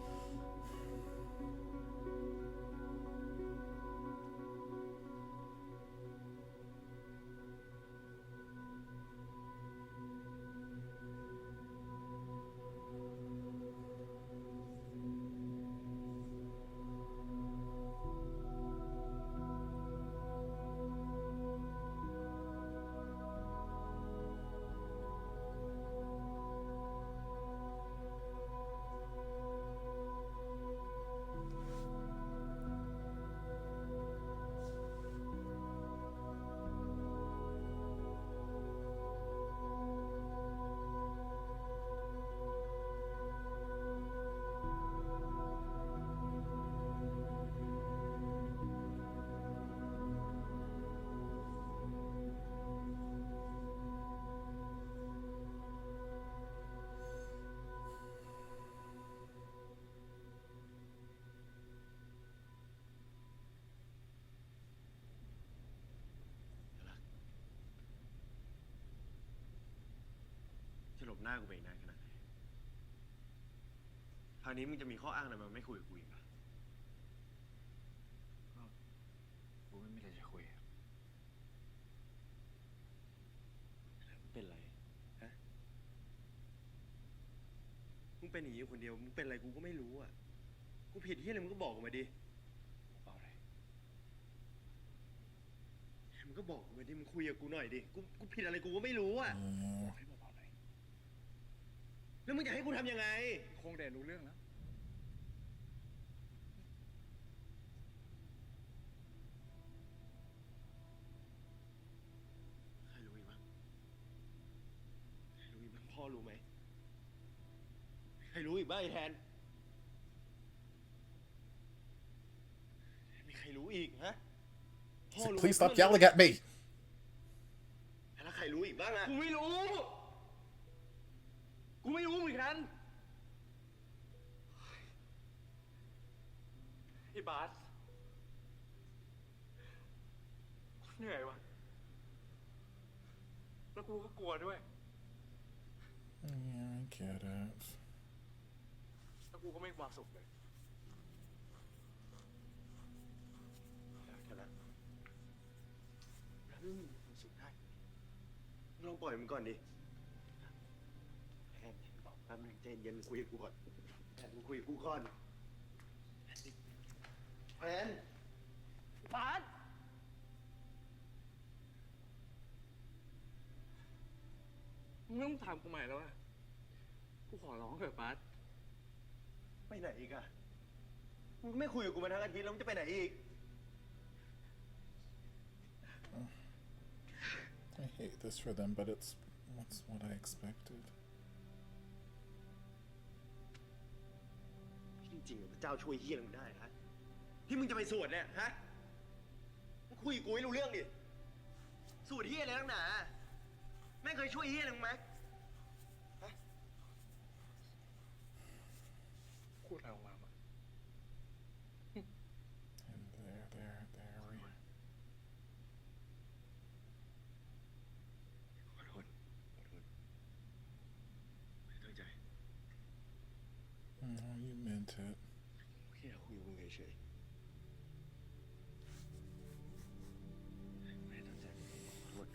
หลบหน้ากูไปอีกนานขนาดไหนคราวนี้มึงจะมีข้ออ้างอะไรมาไม่คุยกับกูอีกปะ กูไม่มีอะไรจะคุยอะ มึงเป็นไรฮะมึงเป็นอย่างนี้คนเดียวมึงเป็นอะไรกูก็ไม่รู้อ่ะกูผิดที่อะไรมึงก็บอกกูมาดิ เบาๆเลย มึงก็บอกกูมาดิมึงคุยกับกูหน่อยดิกูผิดอะไรกูก็ไม่รู้อ่ะ บอกให้เบาๆหน่อย แล้วมึงจะให้กูทำยังไง คงแดดรู้เรื่องแล้ว ใครรู้อีกบ้างใครรู้อีกบ้างพ่อรู้ไหมใครรู้อีกบ้างไอ้แทนมีใครรู้อีกฮะพ่อ So รู้ please stop yelling at me. แล้วใครรู้อีกบ้างอะ กูไม่รู้ กูไม่รู้เหมือนกันไอ้บาสเหนื่อยว่ะ แล้วกูก็กลัวด้วย Yeah, I get it. แล้วกูก็ไม่มีความสุขเลย แค่นั้นแล้วมึงมีความสุขได้มึงลองปล่อยมันก่อนดิแทนบอกแป๊บนึงใจเย็นมึงคุยกับกูก่อนแทนมึงคุยกับกูก่อนแทน บาสมึงไม่ต้องถามกูใหม่แล้วอะกูขอร้องเถอะบาส ไปไหนอีกอะมึงไม่คุยกับกูมาทั้งอาทิตย์แล้วมึงจะไปไหนอีก I hate this for them, but it's what I expected. จริงๆพระเจ้าช่วยเฮียอะไรมึงได้ฮะที่มึงจะไปสวดเนี่ยฮะมึงคุยกับกูให้รู้เรื่องดิสวดเฮียอะไรนักหนาแม่งเคยช่วยเฮียอะไรมึงไหม พูดอะไรออกมา And there we ขอโทษไม่ตั้งใจ No, you meant it. แค่คุยกับมึงเฉยๆไม่ตั้งใจขอโทษ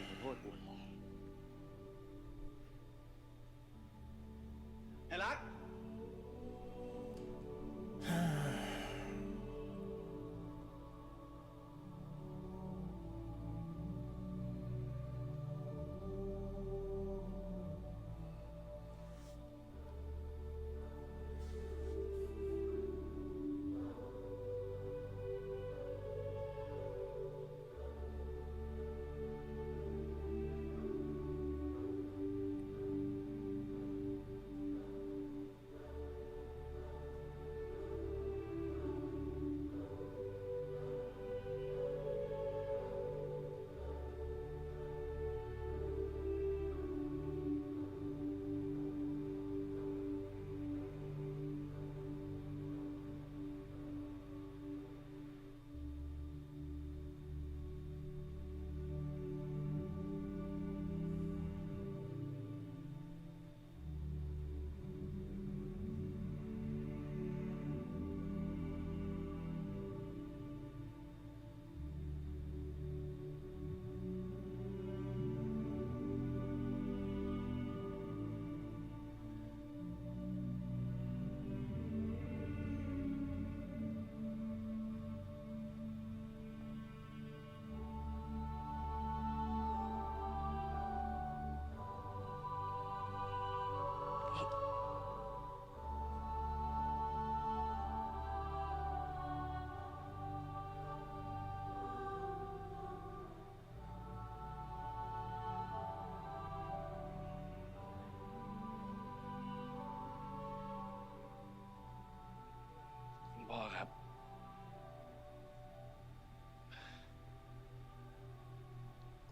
ขอโทษกูไอ้รัก พ่อครับ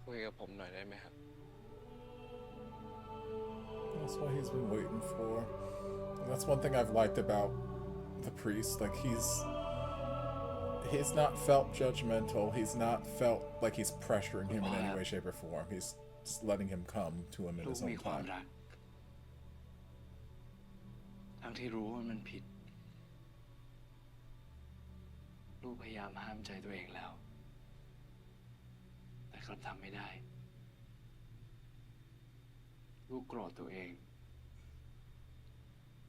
คุยกับผมหน่อยได้ไหมครับ That's what he's been waiting for. And that's one thing I've liked about the priest. Like He's not felt judgmental. He's not felt like he's pressuring him in any way, shape, or form. He's just letting him come to him in ลูก his มี own ความ time. รัก ทั้งที่รู้ว่ามันผิด ลูกพยายามห้ามใจตัวเองแล้ว แต่กลับทำไม่ได้ ลูกโกรธตัวเอง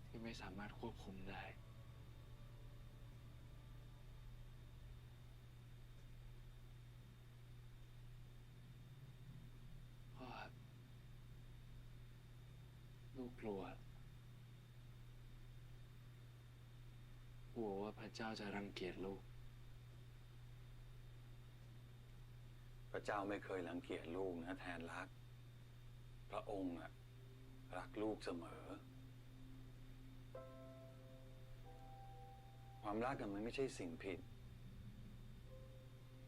ที่ไม่สามารถควบคุมได้ พ่อครับลูกกลัว กลัวว่าพระเจ้าจะรังเกียจลูก พระเจ้าไม่เคยรังเกียจลูกนะแทนรัก พระองค์รักลูกเสมอ ความรักมันไม่ใช่สิ่งผิด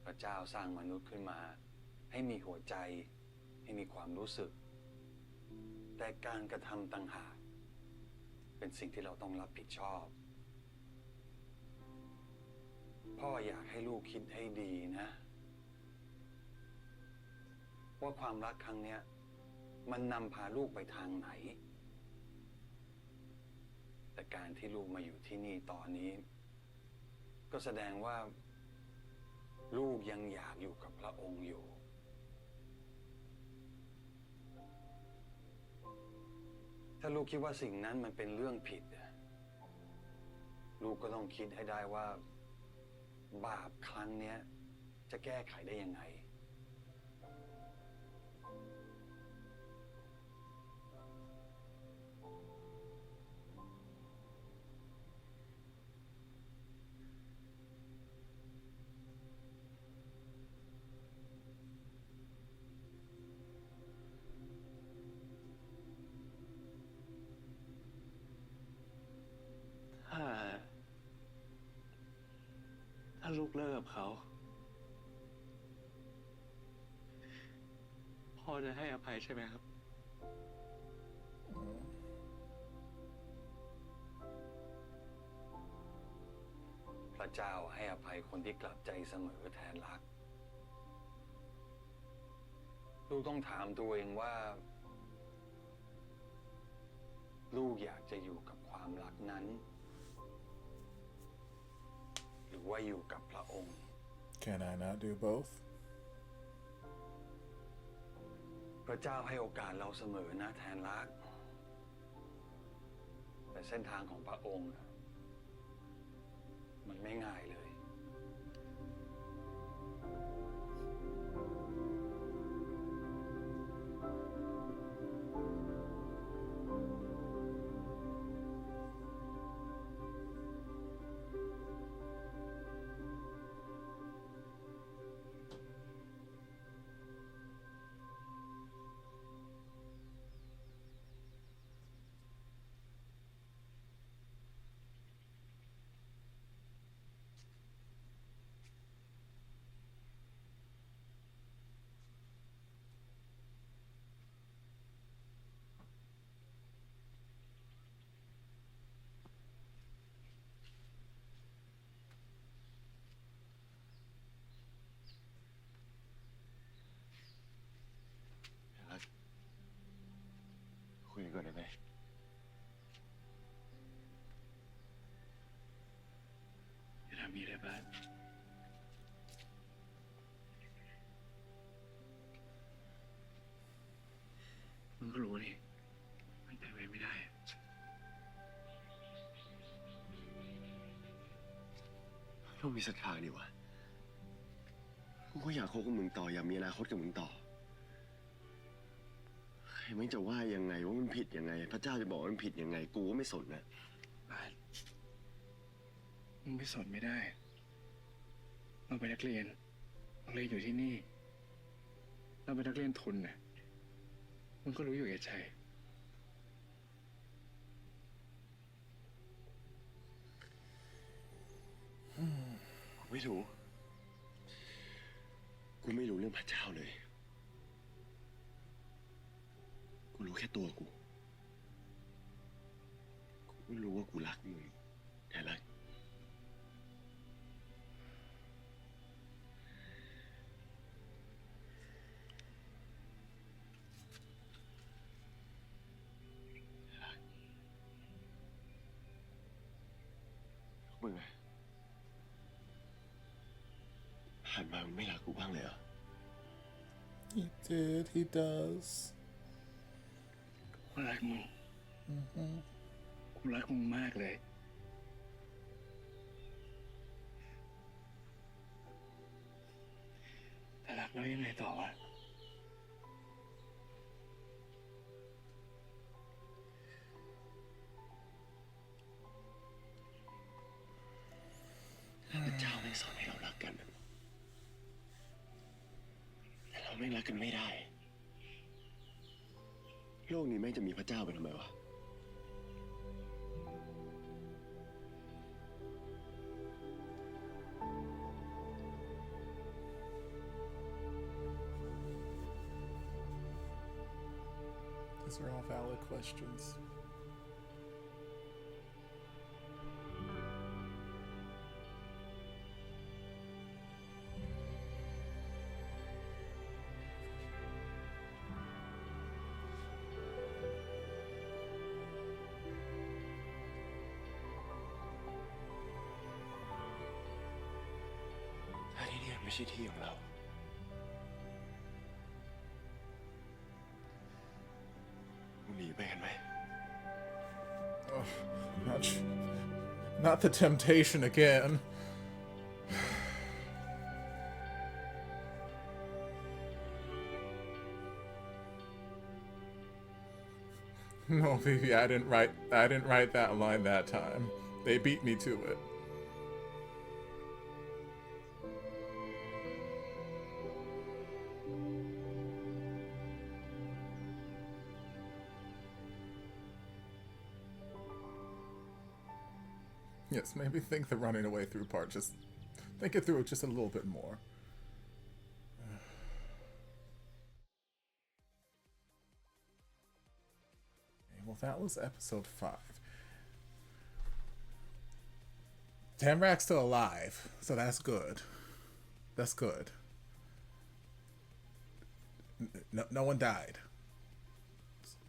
พระเจ้าสร้างมนุษย์ขึ้นมา ให้มีหัวใจ ให้มีความรู้สึก แต่การกระทำต่างหากเป็นสิ่งที่เราต้องรับผิดชอบ พ่ออยากให้ลูกคิดให้ดีนะ ว่าความรักครั้งเนี้ยมันนำพาลูกไปทางไหน แต่การที่ลูกมาอยู่ที่นี่ตอนนี้ ก็แสดงว่าลูกยังอยากอยู่กับพระองค์อยู่ ถ้าลูกคิดว่าสิ่งนั้นมันเป็นเรื่องผิด ลูกก็ต้องคิดให้ได้ว่าบาปครั้งเนี้ยจะแก้ไขได้ยังไง ถ้าลูกเลิกกับเขา พ่อจะให้อภัยใช่ไหมครับ พระเจ้าให้อภัยคนที่กลับใจเสมอแทนรัก ลูกต้องถามตัวเองว่า ลูกอยากจะอยู่กับความรักนั้น หรือว่าอยู่กับพระองค์ Can I not do both? พระเจ้าให้โอกาสเราเสมอนะแทนรัก แต่เส้นทางของพระองค์มันไม่ง่ายเลย คุยกันก่อนได้ไหม อย่าทำมีอะไรบ้างมึงก็รู้นี่มันเป็นไปไม่ได้ ต้องมีสักทางดิวะกูก็อยากคบกับมึงต่ออยากมีอนาคตกับมึงต่อใครไม่จะว่ายังไงว่ามันผิดยังไง พระเจ้าจะบอกว่ามันผิดยังไง กูก็ไม่สนนะ บาสมึงไม่สนไม่ได้ เราเป็นนักเรียนอยู่ที่นี่ เราเป็นนักเรียนทุนนะมึงก็รู้อยู่แก่ใจ กูไม่รู้ กูไม่รู้เรื่องพระเจ้าเลย กูรู้แค่ตัวกู กูรู้ว่ากูรักมึงแต่รัก ผ่านมามึงไม่รักกูบ้างเลยเหรอ He did. He does. กูรักมึงกูรักมึงมากเลย แต่รักแล้วยังไงต่อวะ พระเจ้าไม่สอนให้เรารักกัน แต่เราไม่รักกันไม่ได้ โลกนี้แม่งจะมีพระเจ้าไปทำไมวะ These are all valid questions.ที่นี่ไม่ใช่ที่ของเรา มึงหนีไปกันไหม Oh, not the temptation again. No, Vivi, I didn't write that line that time. They beat me to it. Yes, maybe think the running away through part. Just think it through just a little bit more. Okay, well, that was episode 5. Tamrak's still alive, so that's good. That's good. No one died.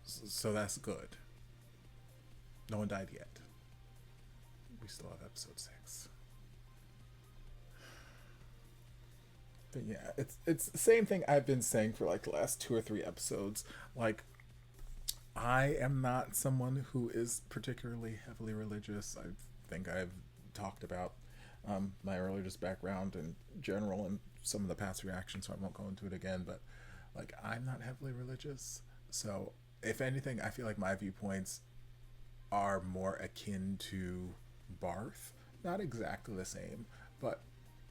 So that's good. No one died yet. We still have episode 6. But yeah, it's the same thing I've been saying for like the last 2 or 3 episodes. Like, I am not someone who is particularly heavily religious. I think I've talked about my religious background in general and some of the past reactions, so I won't go into it again. But like, I'm not heavily religious, so if anything, I feel like my viewpoints are more akin to Barth. Not exactly the same, but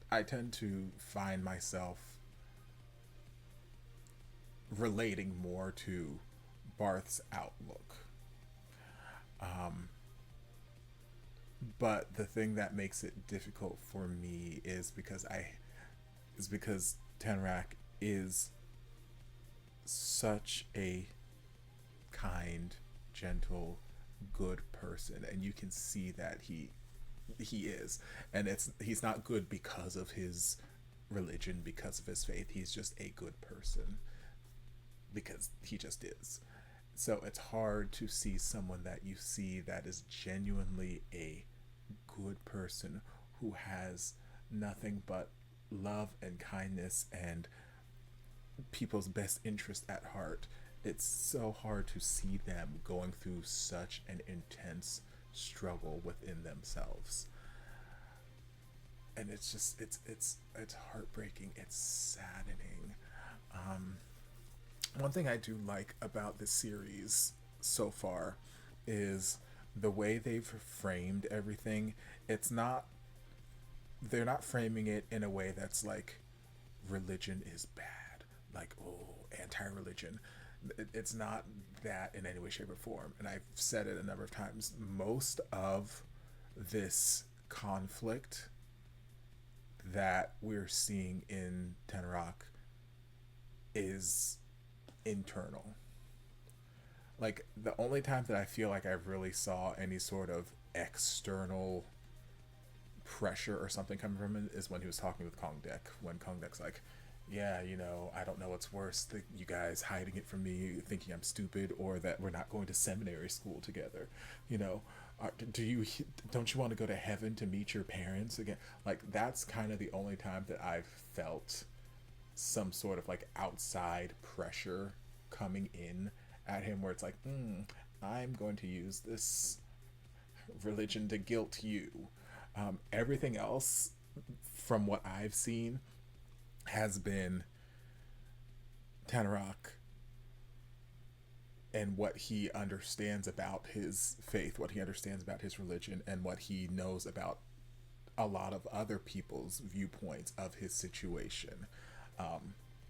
I tend to find myself relating more to Barth's outlook. But the thing that makes it difficult for me is because Tenrak is such a kind, gentle, good person, and you can see that he is, and he's not good because of his religion, because of his faith. He's just a good person because he just is. So it's hard to see someone that you see that is genuinely a good person who has nothing but love and kindness and people's best interest at heart. It's so hard to see them going through such an intense struggle within themselves. And it's just it's heartbreaking. It's saddening. One thing I do like about this series so far is the way they've framed everything. They're not framing it in a way that's like religion is bad, like, oh, anti-religion. It's not that in any way, shape, or form. And I've said it a number of times. Most of this conflict that we're seeing in Tenrak is internal. Like, the only time that I feel like I really saw any sort of external pressure or something coming from him is when he was talking with Kongdek, when Kongdek's like, yeah, you know, I don't know what's worse, that you guys hiding it from me, thinking I'm stupid, or that we're not going to seminary school together, you know. do you don't you want to go to heaven to meet your parents again? Like that's kind of the only time that I've felt some sort of like outside pressure coming in at him, where it's like, I'm going to use this religion to guilt you. Everything else from what I've seen has been Tanarok and what he understands about his faith, what he understands about his religion, and what he knows about a lot of other people's viewpoints of his situation,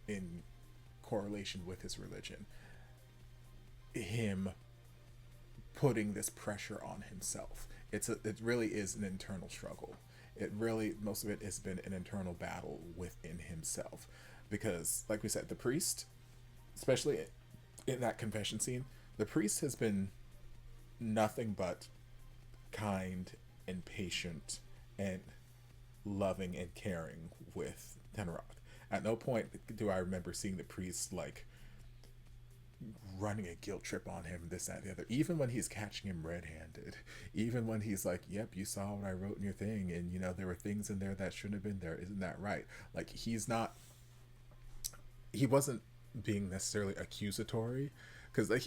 in correlation with his religion. Him putting this pressure on himself. It really is an internal struggle. Most of it has been an internal battle within himself. Because, like we said, the priest, especially in that confession scene, the priest has been nothing but kind and patient and loving and caring with Tenrock. At no point do I remember seeing the priest like running a guilt trip on him, this, that, the other. Even when he's catching him red-handed, even when he's like, yep, you saw what I wrote in your thing, and you know there were things in there that shouldn't have been there, isn't that right? Like he wasn't being necessarily accusatory, because like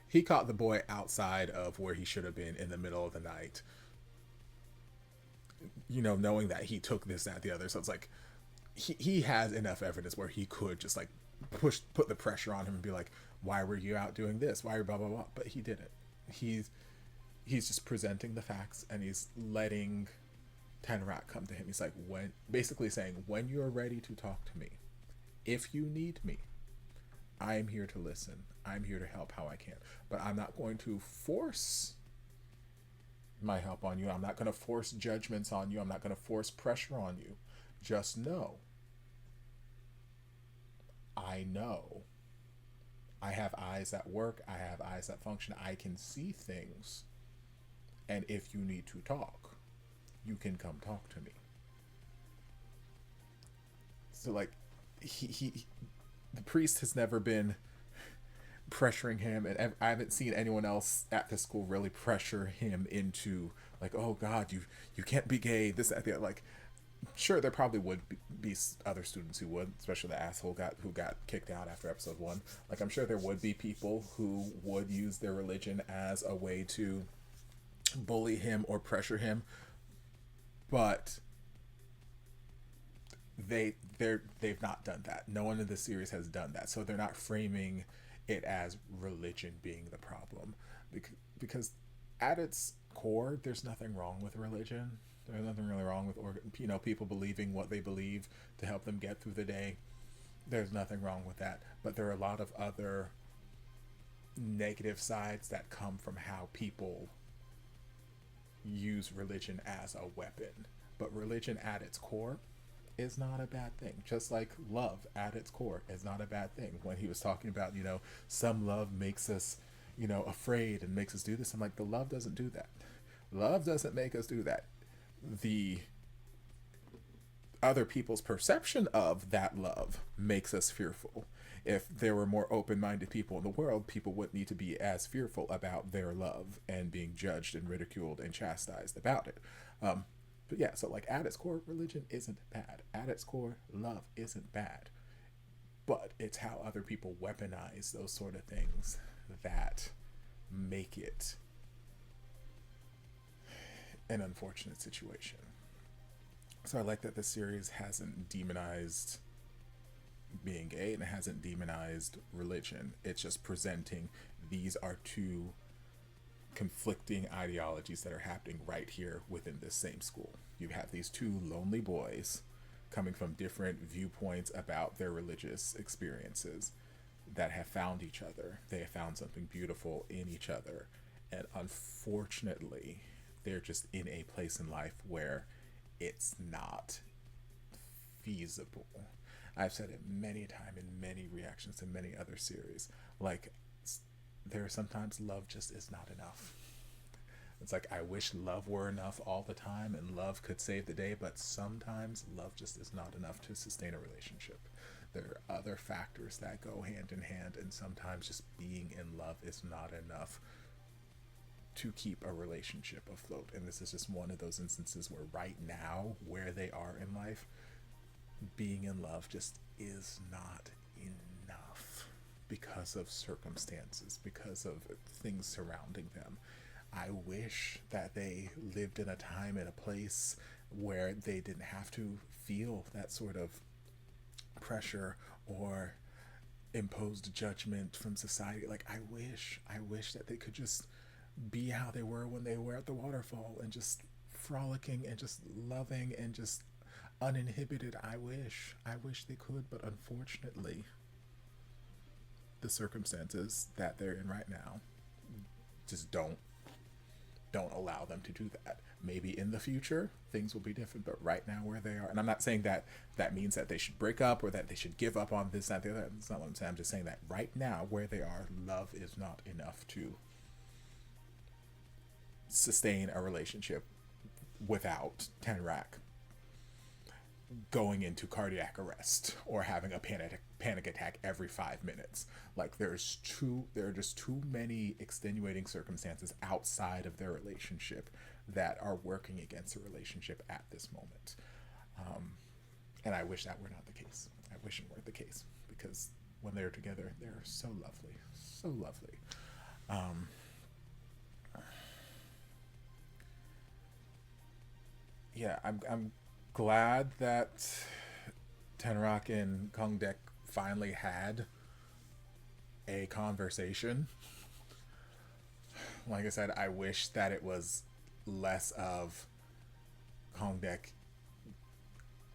he caught the boy outside of where he should have been in the middle of the night, you know, knowing that he took this, that, the other. So it's like he has enough evidence where he could just like put the pressure on him and be like, why were you out doing this, why are you blah blah blah, but he didn't. He's just presenting the facts, and he's letting Tenrak come to him. He's like, basically saying, when you're ready to talk to me, if you need me, I am here to listen, I'm here to help how I can, but I'm not going to force my help on you, I'm not going to force judgments on you, I'm not going to force pressure on you. Just know I have eyes that work, I have eyes that function, I can see things, and if you need to talk, you can come talk to me. So like the priest has never been pressuring him, and I haven't seen anyone else at the school really pressure him into like, oh god, you can't be gay, this, that, the other. Like, sure, there probably would be other students who would, especially the asshole who got kicked out after episode 1. Like, I'm sure there would be people who would use their religion as a way to bully him or pressure him, but they've not done that. No one in the series has done that, so they're not framing it as religion being the problem, because at its core, there's nothing wrong with religion. There's nothing really wrong with people believing what they believe to help them get through the day. There's nothing wrong with that. But there are a lot of other negative sides that come from how people use religion as a weapon. But religion at its core is not a bad thing. Just like love at its core is not a bad thing. When he was talking about, some love makes us, afraid and makes us do this. I'm like, the love doesn't do that. Love doesn't make us do that. The other people's perception of that love makes us fearful. If there were more open-minded people in the world, people wouldn't need to be as fearful about their love and being judged and ridiculed and chastised about it. But yeah, so like at its core, religion isn't bad. At its core, love isn't bad. But it's how other people weaponize those sort of things that make it an unfortunate situation. So I like that the series hasn't demonized being gay and it hasn't demonized religion. It's just presenting these are two conflicting ideologies that are happening right here within this same school. You have these two lonely boys coming from different viewpoints about their religious experiences that have found each other. They have found something beautiful in each other. And unfortunately, they're just in a place in life where it's not feasible. I've said it many times in many reactions to many other series. Like, there are sometimes love just is not enough. It's like, I wish love were enough all the time and love could save the day, but sometimes love just is not enough to sustain a relationship. There are other factors that go hand in hand, and sometimes just being in love is not enough to keep a relationship afloat. And this is just one of those instances where right now, where they are in life, being in love just is not enough because of circumstances, because of things surrounding them. I wish that they lived in a time and a place where they didn't have to feel that sort of pressure or imposed judgment from society. Like, I wish that they could just be how they were when they were at the waterfall and just frolicking and just loving and just uninhibited. I wish they could, but unfortunately, the circumstances that they're in right now just don't allow them to do that. Maybe in the future things will be different, but right now where they are, and I'm not saying that that means that they should break up or that they should give up on this, that, the other. That's not what I'm saying. I'm just saying that right now where they are, love is not enough to sustain a relationship without Tenrak going into cardiac arrest or having a panic attack every 5 minutes. Like, there are just too many extenuating circumstances outside of their relationship that are working against the relationship at this moment. And I wish that were not the case. I wish it weren't the case, because when they're together, they're so lovely, so lovely. Yeah, I'm glad that Tenrak and Kongdek finally had a conversation. Like I said, I wish that it was less of Kongdek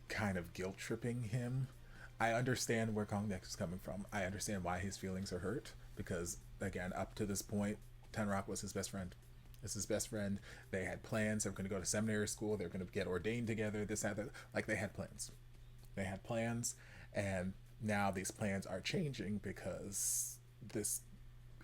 kind of guilt tripping him. I understand where Kongdek is coming from. I understand why his feelings are hurt, because again, up to this point, Tenrak was his best friend. It's his best friend. They had plans. They were going to go to seminary school. They were going to get ordained together. This, that, that. Like, they had plans. They had plans, and now these plans are changing because this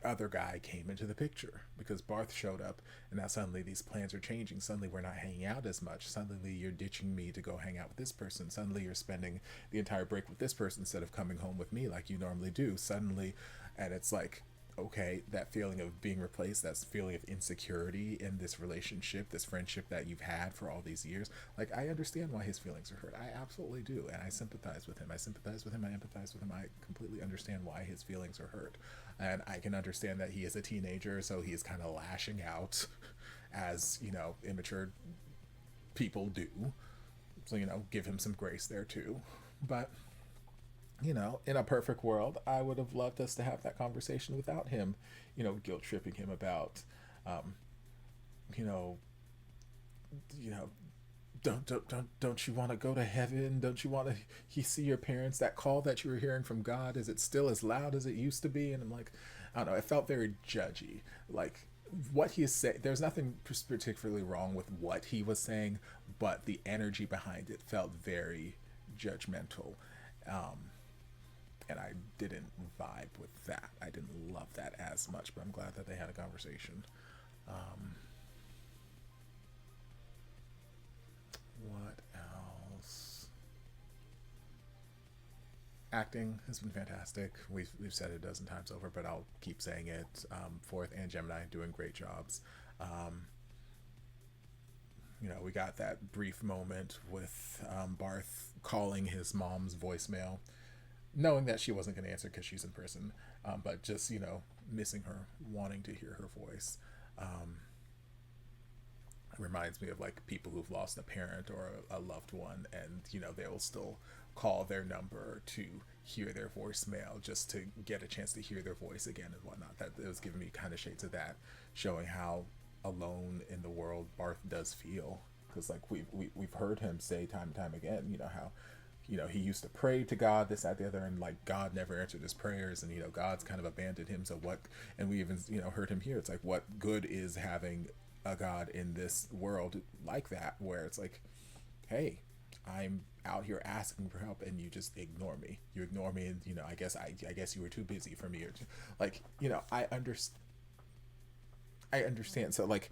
other guy came into the picture, because Barth showed up, and now suddenly these plans are changing. Suddenly we're not hanging out as much. Suddenly you're ditching me to go hang out with this person. Suddenly you're spending the entire break with this person instead of coming home with me like you normally do. Suddenly, and it's like, okay, that feeling of being replaced, that feeling of insecurity in this relationship, this friendship that you've had for all these years. Like, I understand why his feelings are hurt. I absolutely do. And I sympathize with him. I empathize with him. I completely understand why his feelings are hurt. And I can understand that he is a teenager, so he is kind of lashing out as, immature people do. So, give him some grace there too. But in a perfect world, I would have loved us to have that conversation without him, guilt tripping him about, don't you want to go to heaven? Don't you want to see your parents? That call that you were hearing from God, is it still as loud as it used to be? And I'm like, I don't know. It felt very judgy. Like, what he is saying, there's nothing particularly wrong with what he was saying, but the energy behind it felt very judgmental. And I didn't vibe with that. I didn't love that as much, but I'm glad that they had a conversation. What else? Acting has been fantastic. We've said it a dozen times over, but I'll keep saying it. Fourth and Gemini doing great jobs. We got that brief moment with Barth calling his mom's voicemail, knowing that she wasn't going to answer because she's in prison, but just, missing her, wanting to hear her voice. It reminds me of, like, people who've lost a parent or a loved one, and, they will still call their number to hear their voicemail just to get a chance to hear their voice again and whatnot. That it was giving me kind of shades of that, showing how alone in the world Barth does feel. Because, like, we've heard him say time and time again, how he used to pray to God, this, that, the other, and, like, God never answered his prayers, and, God's kind of abandoned him. So what, and we even, heard him here. It's like, what good is having a God in this world like that, where it's like, hey, I'm out here asking for help, and you just ignore me. You ignore me, and, I guess you were too busy for me, or like, I understand. So, like,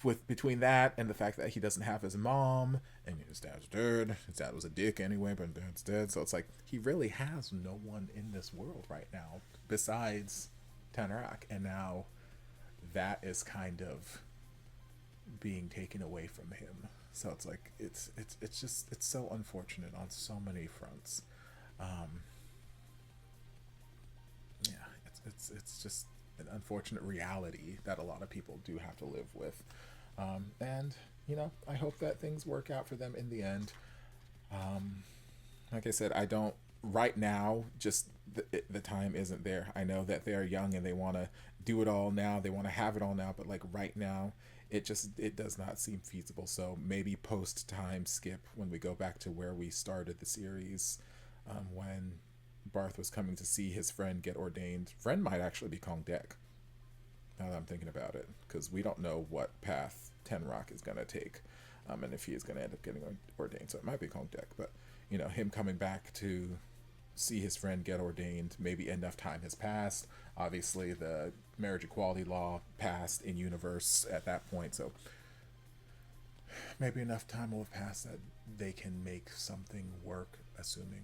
with between that and the fact that he doesn't have his mom, and his dad's dead, his dad was a dick anyway, but dad's dead, so it's like he really has no one in this world right now besides Tenrak. And now that is kind of being taken away from him. So it's like it's just it's so unfortunate on so many fronts. Yeah, it's just an unfortunate reality that a lot of people do have to live with. And you know, I hope that things work out for them in the end. Like I said, I don't right now, just the time isn't there. I know that they're young and they want to do it all now, they want to have it all now, but like right now it does not seem feasible. So maybe post time skip, when we go back to where we started the series, when Barth was coming to see his friend get ordained. Friend might actually be Kong Dek, now that I'm thinking about it, because we don't know what path Tenrock is going to take, and if he is going to end up getting ordained. So it might be Kong Dek, but you know, him coming back to see his friend get ordained, maybe enough time has passed. Obviously the marriage equality law passed in universe at that point, so maybe enough time will have passed that they can make something work, assuming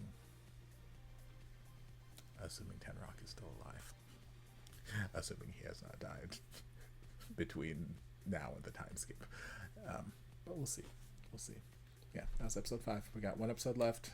Tenrock is still alive, assuming he has not died between now and the time skip. But we'll see. Yeah, that was episode 5. We got one episode left.